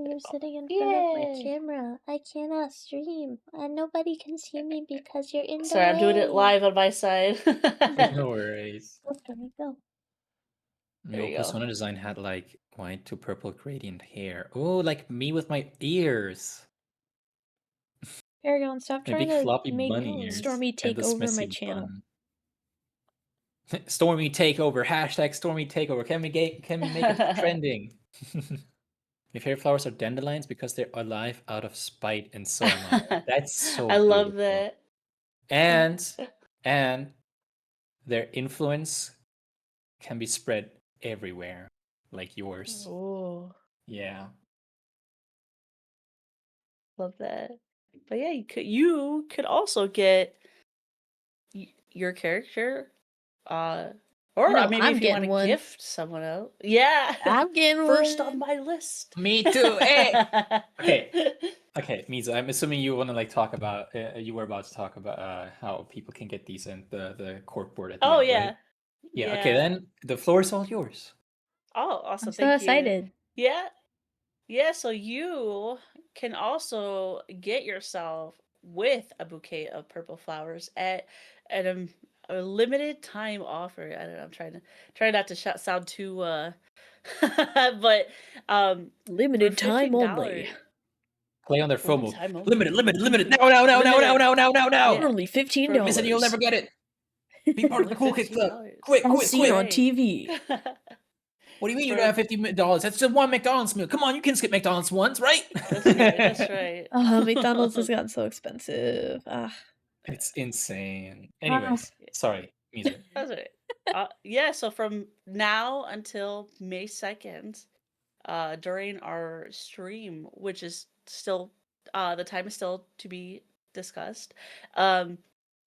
you're sitting in front of my Yay! camera. I cannot stream, and nobody can see me because you're in Sorry, the I'm doing it way. live on my side. No worries. Go, Stormy, go. There Your you go. persona design had like white to purple gradient hair. Oh, like me with my ears. Paragon, stop My trying big to floppy make bunny ears. Stormy And take this over my messy channel. bun. Stormy takeover. Hashtag Stormy takeover. Can we make it trending? My favorite flowers are dandelions because they're alive out of spite, and so am I. That's so I love beautiful. that. And their influence can be spread everywhere, like yours. Oh, Yeah. love that. But yeah, you could also get your character, or No, maybe I'm if you want getting to one. gift someone else. Yeah, I'm getting first one. on my list. Me too. Hey. Okay, Mizu. I'm assuming you want to like talk about. You were about to talk about how people can get these and the cork board at the Oh end, yeah, right? Yeah. Okay, yeah. then the floor is all yours. Oh, awesome! I'm so Thank you. excited. Yeah, yeah. So you can also get yourself with a bouquet of purple flowers at a limited time offer. I don't know. I'm trying not to sound too but Limited for time $15. only. Play on their Limited FOMO. time only. Limited. No. Yeah. Only $15. For- Missing, you'll never get it. Be part of Only the cool kids club. $15. Quick. As seen on TV. What do you mean you For- don't have $50? That's just one McDonald's meal. Come on, you can skip McDonald's once, right? That's right. That's right. Oh, McDonald's has gotten so expensive. It's insane. Anyways, sorry, Mizu. That's right. Yeah, so from now until May 2nd, during our stream, which is still, the time is still to be discussed,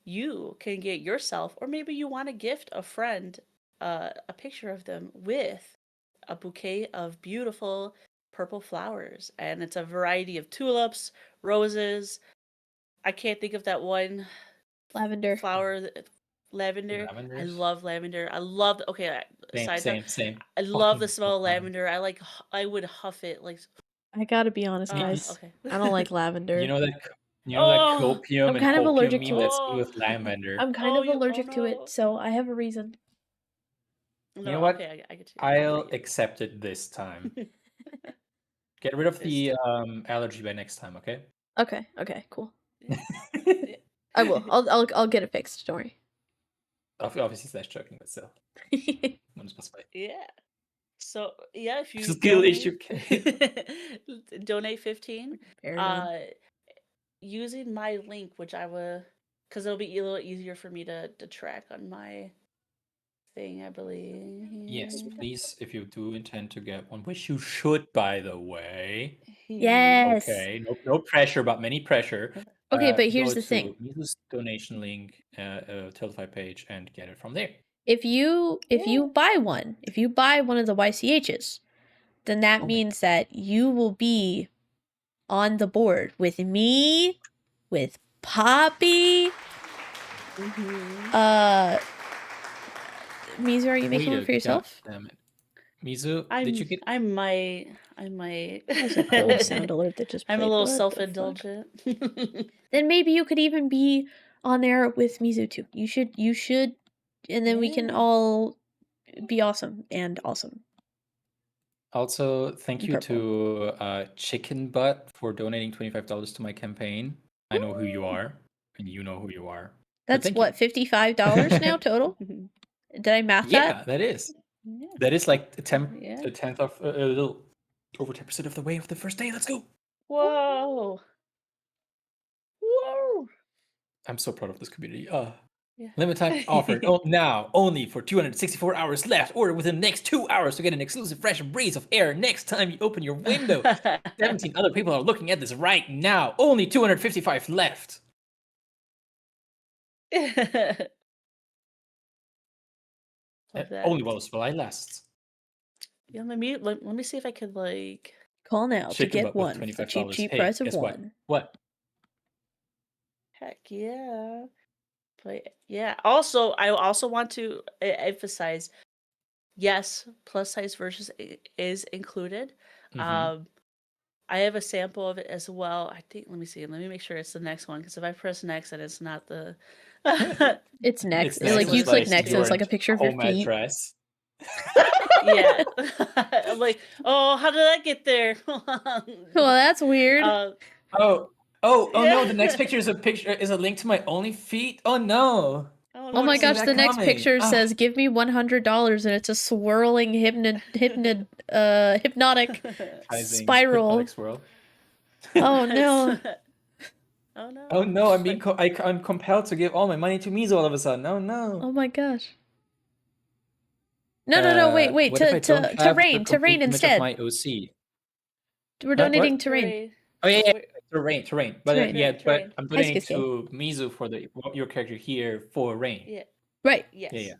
you can get yourself, or maybe you want to gift a friend, a picture of them with a bouquet of beautiful purple flowers. And it's a variety of tulips, roses. I can't think of that one Lavender. flower. Lavender. I Lavenders? love lavender. I love. Okay, Same. I love the Fucking smell of love lavender. I would huff it like. I gotta be honest, guys. Okay. I don't like lavender. You know that Oh! copium I'm and kind of copium allergic meme to it. that's me with lavender. I'm kind of allergic to no. it, so I have a reason. No, You know what? okay, I get you. I'll accept it this time. Get rid of the allergy by next time, okay? Okay, cool. I will. I'll get it fixed. Don't worry. Obviously, slash joking, but still. Yeah. So yeah, if you Skill issue. donate 15, Paragon. using my link, which I will, because it'll be a little easier for me to track on my thing, I believe. Yes, please, if you do intend to get one, which you should, by the way. Yes. Okay, no pressure, but many pressure. Okay, but here's go the thing. to Mizu's donation link, Tiltify page, and get it from there. If you buy one, if you buy one of the YCHs, then that means that you will be on the board with me, with Poppy. Mizu, are you making one for yourself? Damn it. Mizu, did you get? I might. There's a cold sound alert that just played. I'm a little What the self-indulgent. Then maybe you could even be on there with Mizu too. You should, and then we can all be awesome and awesome. Also, thank you to Chicken Butt for donating $25 to my campaign. I know who you are, and you know who you are. That's what, $55 now total? Did I math that? Yeah, that is. That is like a Yeah. tenth of a little over 10% of the way of the first day. Let's go. Whoa. Whoa. I'm so proud of this community. Yeah. Limit time offered now only for 264 hours left. Order within the next 2 hours to get an exclusive fresh breeze of air next time you open your window. 17 other people are looking at this right now. Only 255 left. Love that. Only while I last. Yeah, let me see if I could like Call now to Chicken get butt with one for the $25. cheap Hey, price of guess what? one. What? heck yeah. But yeah. Also, I also want to emphasize, yes, plus size versions is included. Mhm. I have a sample of it as well. I think. Let me see. Let me make sure it's the next one, because if I press next and it's not the. It's next. It's Like next. you click It's next, and it's like a picture of your home feet. address. Yeah. I'm like, oh, how did I get there? Well, that's weird. Oh no! The next Yeah. picture is a link to my OnlyFeet. Oh no! Oh my see gosh, that the next coming. picture Ah. says give me $100 and it's a swirling hypnotic Advertising spiral. hypnotic swirl. Oh no. Oh no. Oh no! I'm being I'm compelled to give all my money to Mizu all of a sudden. Oh no! Oh my gosh. No, wait, What if I don't to have Rain, a to Rain complete image instead. of my OC? We're Huh? donating What? to Rain. Oh yeah, to Rain. But Rain. yeah, To but Rain. I'm Hi, donating Skiske. to Mizu for your character here for Rain. Yeah. Right. Yes. Yeah.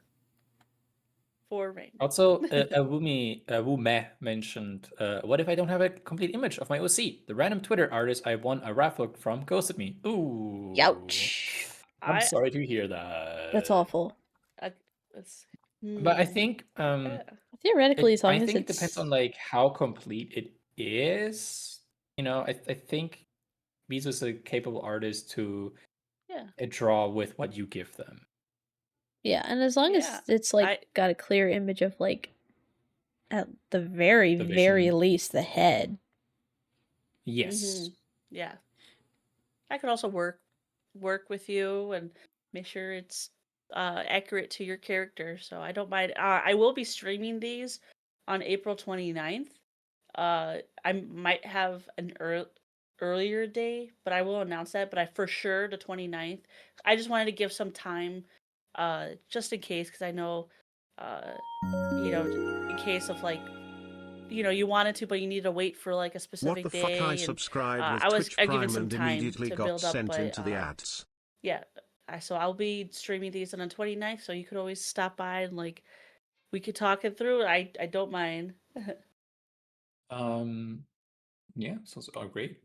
For Rain. Also, Wume mentioned, what if I don't have a complete image of my OC? The random Twitter artist I won a raffle from ghosted me. Ooh. Ouch. I'm sorry to hear that. That's awful. But I think Theoretically, as long as it depends on like how complete it is. You know, I think Mizu is a capable artist to draw with what you give them. Yeah, and as long as it's like got a clear image of like at the very least the head. Yes. Yeah. I could also work with you and make sure it's accurate to your character, so I don't mind. I will be streaming these on April 29th. I might have an earlier day, but I will announce that. But I for sure the 29th. I just wanted to give some time, just in case, because I know, in case of like, you wanted to, but you need to wait for like a specific day. What the fuck? I subscribed with Twitch I've given Prime some and time immediately to got build up, sent but into the ads. yeah. So I'll be streaming these on the 29th, so you could always stop by and like we could talk it through. I don't mind. Yeah, sounds great.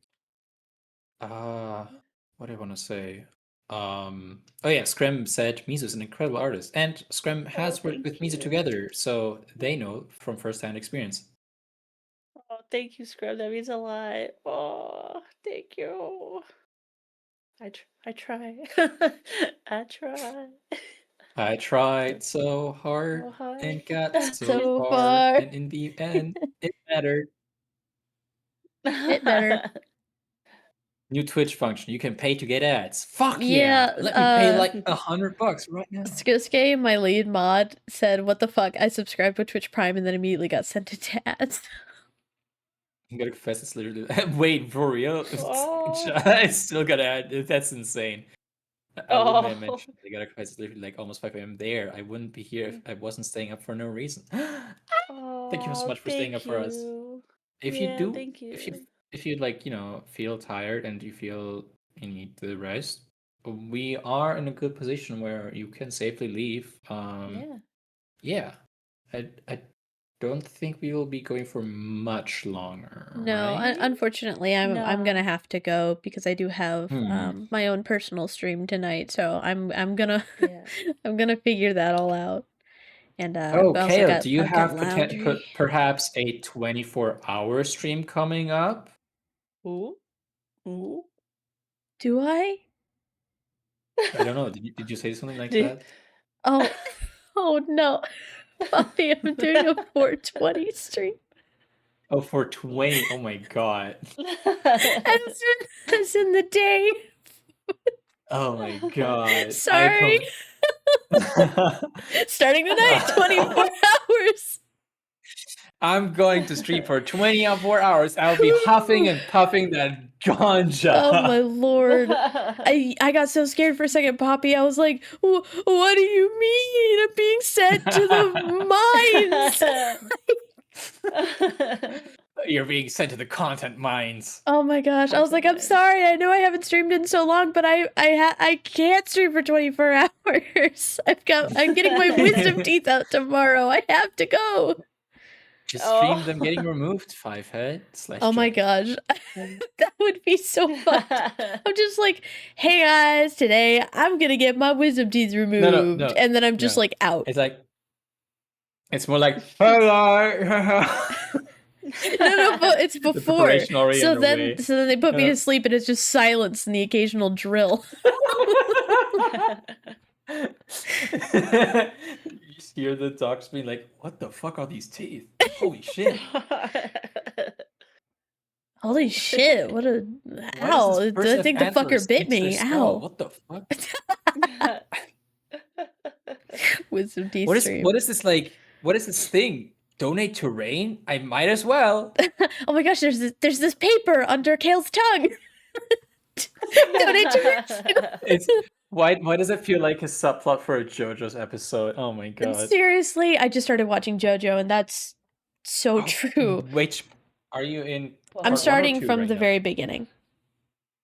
What do I want to say? Oh yeah, Screm said Mizu is an incredible artist, and Screm has worked with Mizu together, so they know from first-hand experience. Oh, thank you, Scrub. That means a lot. Oh, thank you. I try. I try. I tried so hard and got so So far, and in the end, it mattered. It better. New Twitch function. You can pay to get ads. Fuck Yeah, yeah! Let me pay like $100 right now. Skiske, my lead mod, said, "What the fuck? I subscribed with Twitch Prime and then immediately got sent to ads." I'm gonna confess, it's literally. Wait, for real? Oh. I still gotta add. That's insane. I wouldn't mention. I gotta confess, it's literally like almost 5 a.m. there. I wouldn't be here if I wasn't staying up for no reason. Thank you so much for staying up for us. If you do, thank you. if you like, feel tired and you feel you need the rest, we are in a good position where you can safely leave. Yeah. I don't think we will be going for much longer. No, right? unfortunately, I'm gonna have to go because I do have my own personal stream tonight. So I'm gonna I'm gonna figure that all out. And Kale, do you have perhaps a 24-hour stream coming up? Ooh. Do I? I don't know. Did you say something like that? Oh, oh no, Poppy, I'm doing a 420 stream. Oh, 420. Oh my god. As in the day. Oh my god. Sorry. Starting tonight, 24 hours. I'm going to stream for 24 hours. I'll be huffing and puffing that ganja. Oh my lord. I got so scared for a second, Poppy. I was like, what do you mean? I'm being sent to the mines. You're being sent to the content mines. Oh my gosh. I was like, I'm sorry. I know I haven't streamed in so long, but I can't stream for 24 hours. I'm getting my wisdom teeth out tomorrow. I have to go. Just stream them getting removed, 5head. Oh my gosh. That would be so fun. I'm just like, hey guys, today I'm gonna get my wisdom teeth removed. No, and then I'm just like out. It's like, it's more like, hello. No, but it's before. So then they put me Yeah. to sleep and it's just silence and the occasional drill. You just hear the dogs being like, what the fuck are these teeth? Holy shit. Holy shit, what a Why ow. does this person I think have the fucker antlers bit next to me. their skull? Ow. What the fuck? Wisdom teeth What stream. is this like? What is this thing? Donate to Rain? I might as well. Oh my gosh, there's this paper under Kale's tongue. Donate to It's why does it feel like a subplot for a JoJo's episode? Oh my god. Seriously, I just started watching JoJo and that's so true. Which are you in? I'm part one or starting two from right the now? very beginning.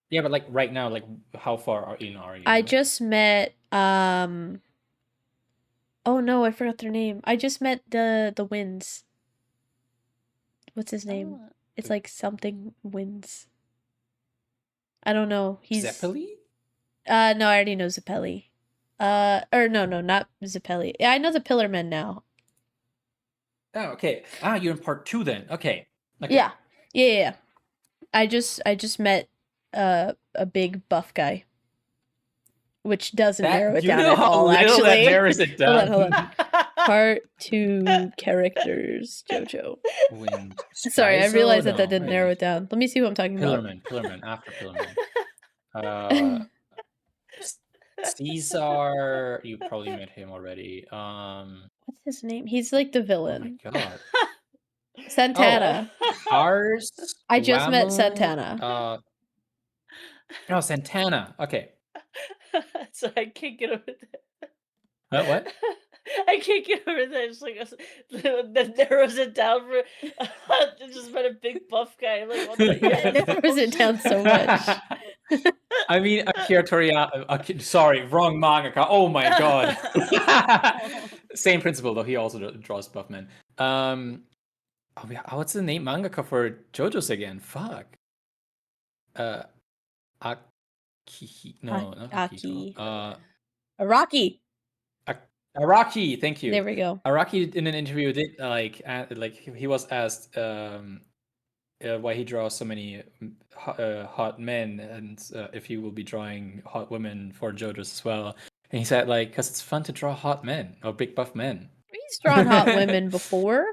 Yeah, but like right now, like how far are you? I just met oh no, I forgot their name. I just met the Winds. What's his name? It's like something Winds. I don't know. He's Zeppeli? no, I already know Zeppeli. Or no, not Zeppeli. Yeah, I know the Pillarmen now. Oh, okay. Ah, you're in part 2 then. Okay. Yeah. I just met a big buff guy. Which doesn't narrow it down at all, actually. That narrows it down. Hold on. Part 2 characters, JoJo. Wind. Sorry, I Skyzo? realized that No, didn't narrow it down. Let me see who I'm talking about. Pillarman, after Pillarman. Caesar, you probably met him already. What's his name? He's like the Oh my villain. god. Santana. Ars. I just met Wamo, Santana. Oh, Santana. Okay. So I can't get over that. What? I can't get over that. It's like that narrows it down for just met a big buff guy. I'm like, what the It narrows it down so much. I mean, Akira Toriyama. Sorry, wrong mangaka. Oh my god. Same principle though. He also draws buff men. What's the name mangaka for JoJo's again? Fuck. Aki. No, not Aki. Akiko. Araki. Araki. Thank you. There we go. Araki in an interview did like he was asked why he draws so many hot men and if he will be drawing hot women for JoJo's as well. And he said like because it's fun to draw hot men or big buff men. He's drawn hot women before.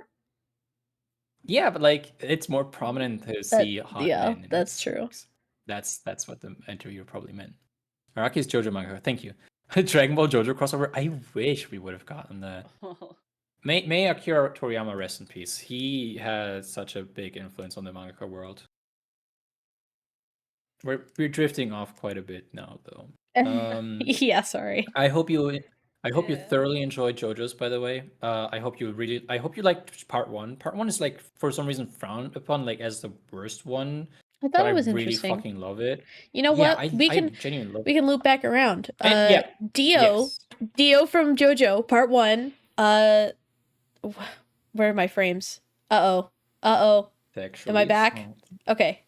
Yeah, but like it's more prominent to see hot men. Yeah, in that's his true. books. That's what the interviewer probably meant. Araki's JoJo manga. Thank you. Dragon Ball JoJo crossover. I wish we would have gotten that. May Akira Toriyama rest in peace. He had such a big influence on the mangaka world. We're drifting off quite a bit now, though. Yeah, sorry. I hope you thoroughly enjoyed JoJo's. By the way, I hope you liked part 1. Part 1 is like for some reason frowned upon like as the worst one. I thought it was really interesting. Fucking love it. You know Yeah, what? I genuinely love we can loop back around. And, Dio from JoJo Part 1. Where are my frames? Uh-oh. Am I back? Okay.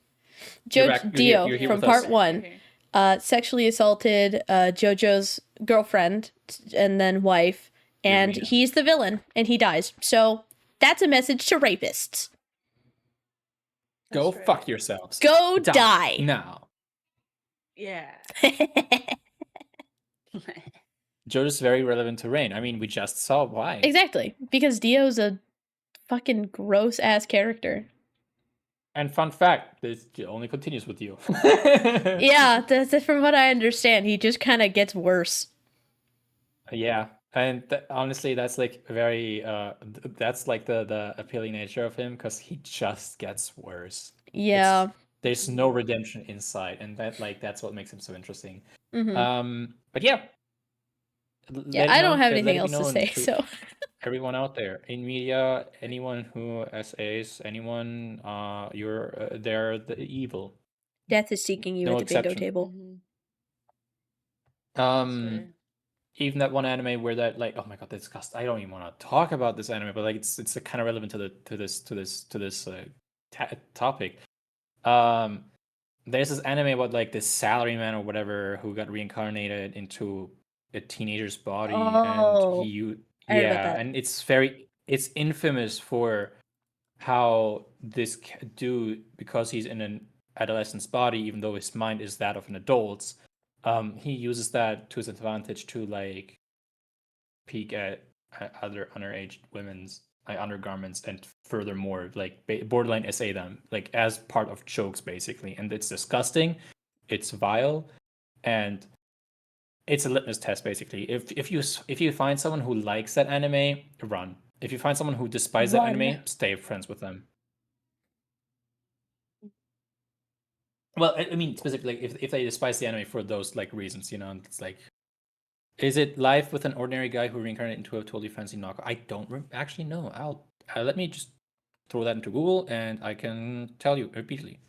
Dio you're here from with Part us. 1 sexually assaulted JoJo's girlfriend and then wife, and Irina. he's the villain, and he dies. So that's a message to rapists. Go That's right. fuck yourselves. Go die. now. Yeah. JoJo's very relevant to Rain. I mean, we just saw why. Exactly, because Dio's a fucking gross ass character. And fun fact, this only continues with you. Yeah, that's from what I understand. He just kind of gets worse. Yeah, And honestly, that's like very that's like the appealing nature of him, because he just gets worse. Yeah. There's no redemption inside, and that's what makes him so interesting. Mm-hmm. But yeah, Yeah, I don't have anything else to say, so everyone out there in media, anyone who essays, anyone, they're the evil. death is seeking you No at the bingo exception. table. Even that one anime where that, like, oh my god, that's disgusting. I don't even want to talk about this anime, but like it's kind of relevant to this topic. There's this anime about like this salaryman or whatever who got reincarnated into a teenager's body, Oh, and he I heard about that. and it's infamous for how this dude, because he's in an adolescent's body, even though his mind is that of an adult's, he uses that to his advantage to like peek at other underage women's undergarments, and furthermore like borderline essay them like as part of jokes basically, and it's disgusting, it's vile, and it's a litmus test basically. If you find someone who likes that anime, run. If you find someone who despises that anime, stay friends with them. Well, I mean, specifically, if they despise the anime for those like reasons, it's like, is it life with an ordinary guy who reincarnated into a totally fancy knockoff? I don't actually know. I'll let me just throw that into Google, and I can tell you repeatedly.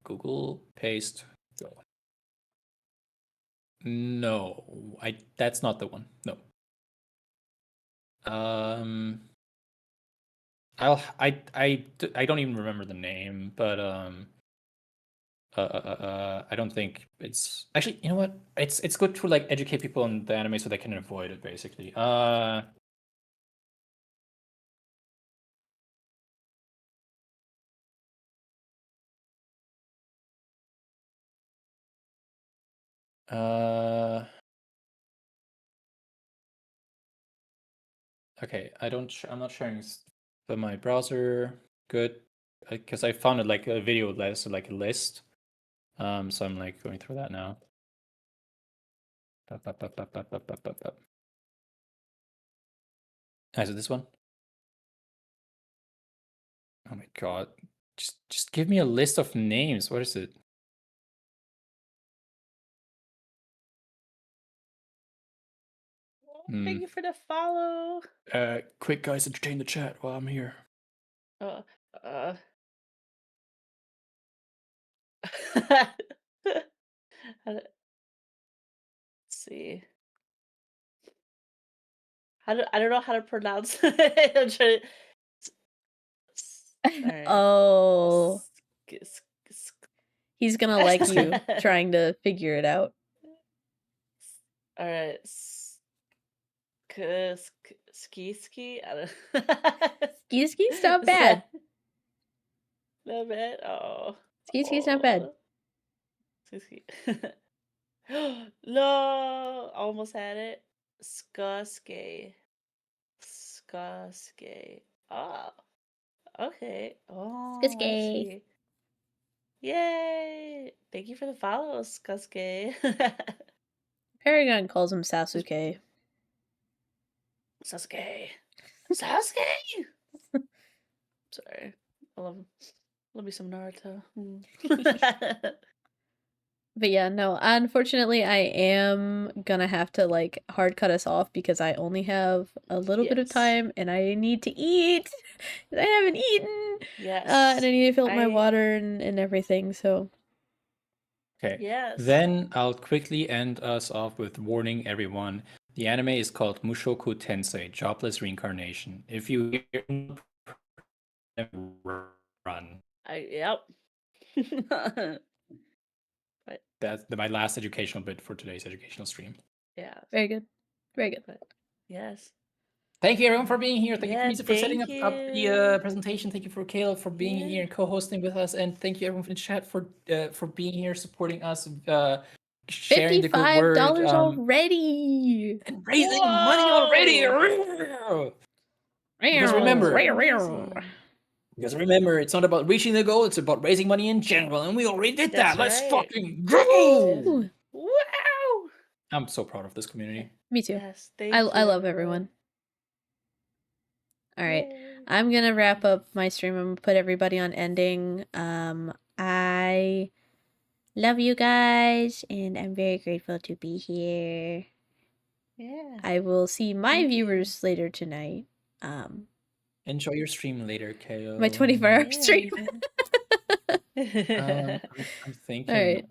Google paste go. No, that's not the one. No. I don't even remember the name, but I don't think it's actually. You know what? It's good to like educate people on the anime so they can avoid it, basically. Okay, I'm not sharing my browser. Good, because I found it like a video list, like a list. So I'm like going through that now. Is it this one? Oh my god! Just give me a list of names. What is it? Thank you for the follow. Quick, guys, entertain the chat while I'm here. Let's see. I don't know how to pronounce it. I'm trying to... Right. Oh, he's gonna like you trying to figure it out. All right. Ski. I don't... Ski's not bad. Not bad. Oh. Ski's not bad. Ski. No, almost had it. Skuske. Oh, okay. Oh, I see. Yay! Thank you for the follow, Skuske. Paragon calls him Sasuke. Sasuke. Sorry, I love me some Naruto. But yeah, no, unfortunately I am gonna have to like hard cut us off because I only have a little bit of time and I need to eat. I haven't eaten. Yes. And I need to fill up my water and everything, so. Okay. Yes. Then I'll quickly end us off with warning everyone. The anime is called Mushoku Tensei, Jobless Reincarnation. If you hear run. Yep. That's my last educational bit for today's educational stream. Yeah. Very good. Very good. Yes. Thank you everyone for being here. Thank you, Mizu, for setting up the presentation. Thank you for Caleb for being here and co-hosting with us, and thank you everyone in the chat for being here, supporting us, sharing the good word. $55 already, and raising money already. Because remember, it's not about reaching the goal; it's about raising money in general, and we already did that. Let's fucking go! Wow! I'm so proud of this community. Me too. Yes, thank I you, love everyone. everyone. All right. Yay. I'm gonna wrap up my stream. I'm gonna put everybody on ending. I love you guys, and I'm very grateful to be here. Yeah. I will see my Thank you. viewers later tonight. Enjoy your stream later, KO. My 24-hour Yeah, stream. you I'm All thinking right.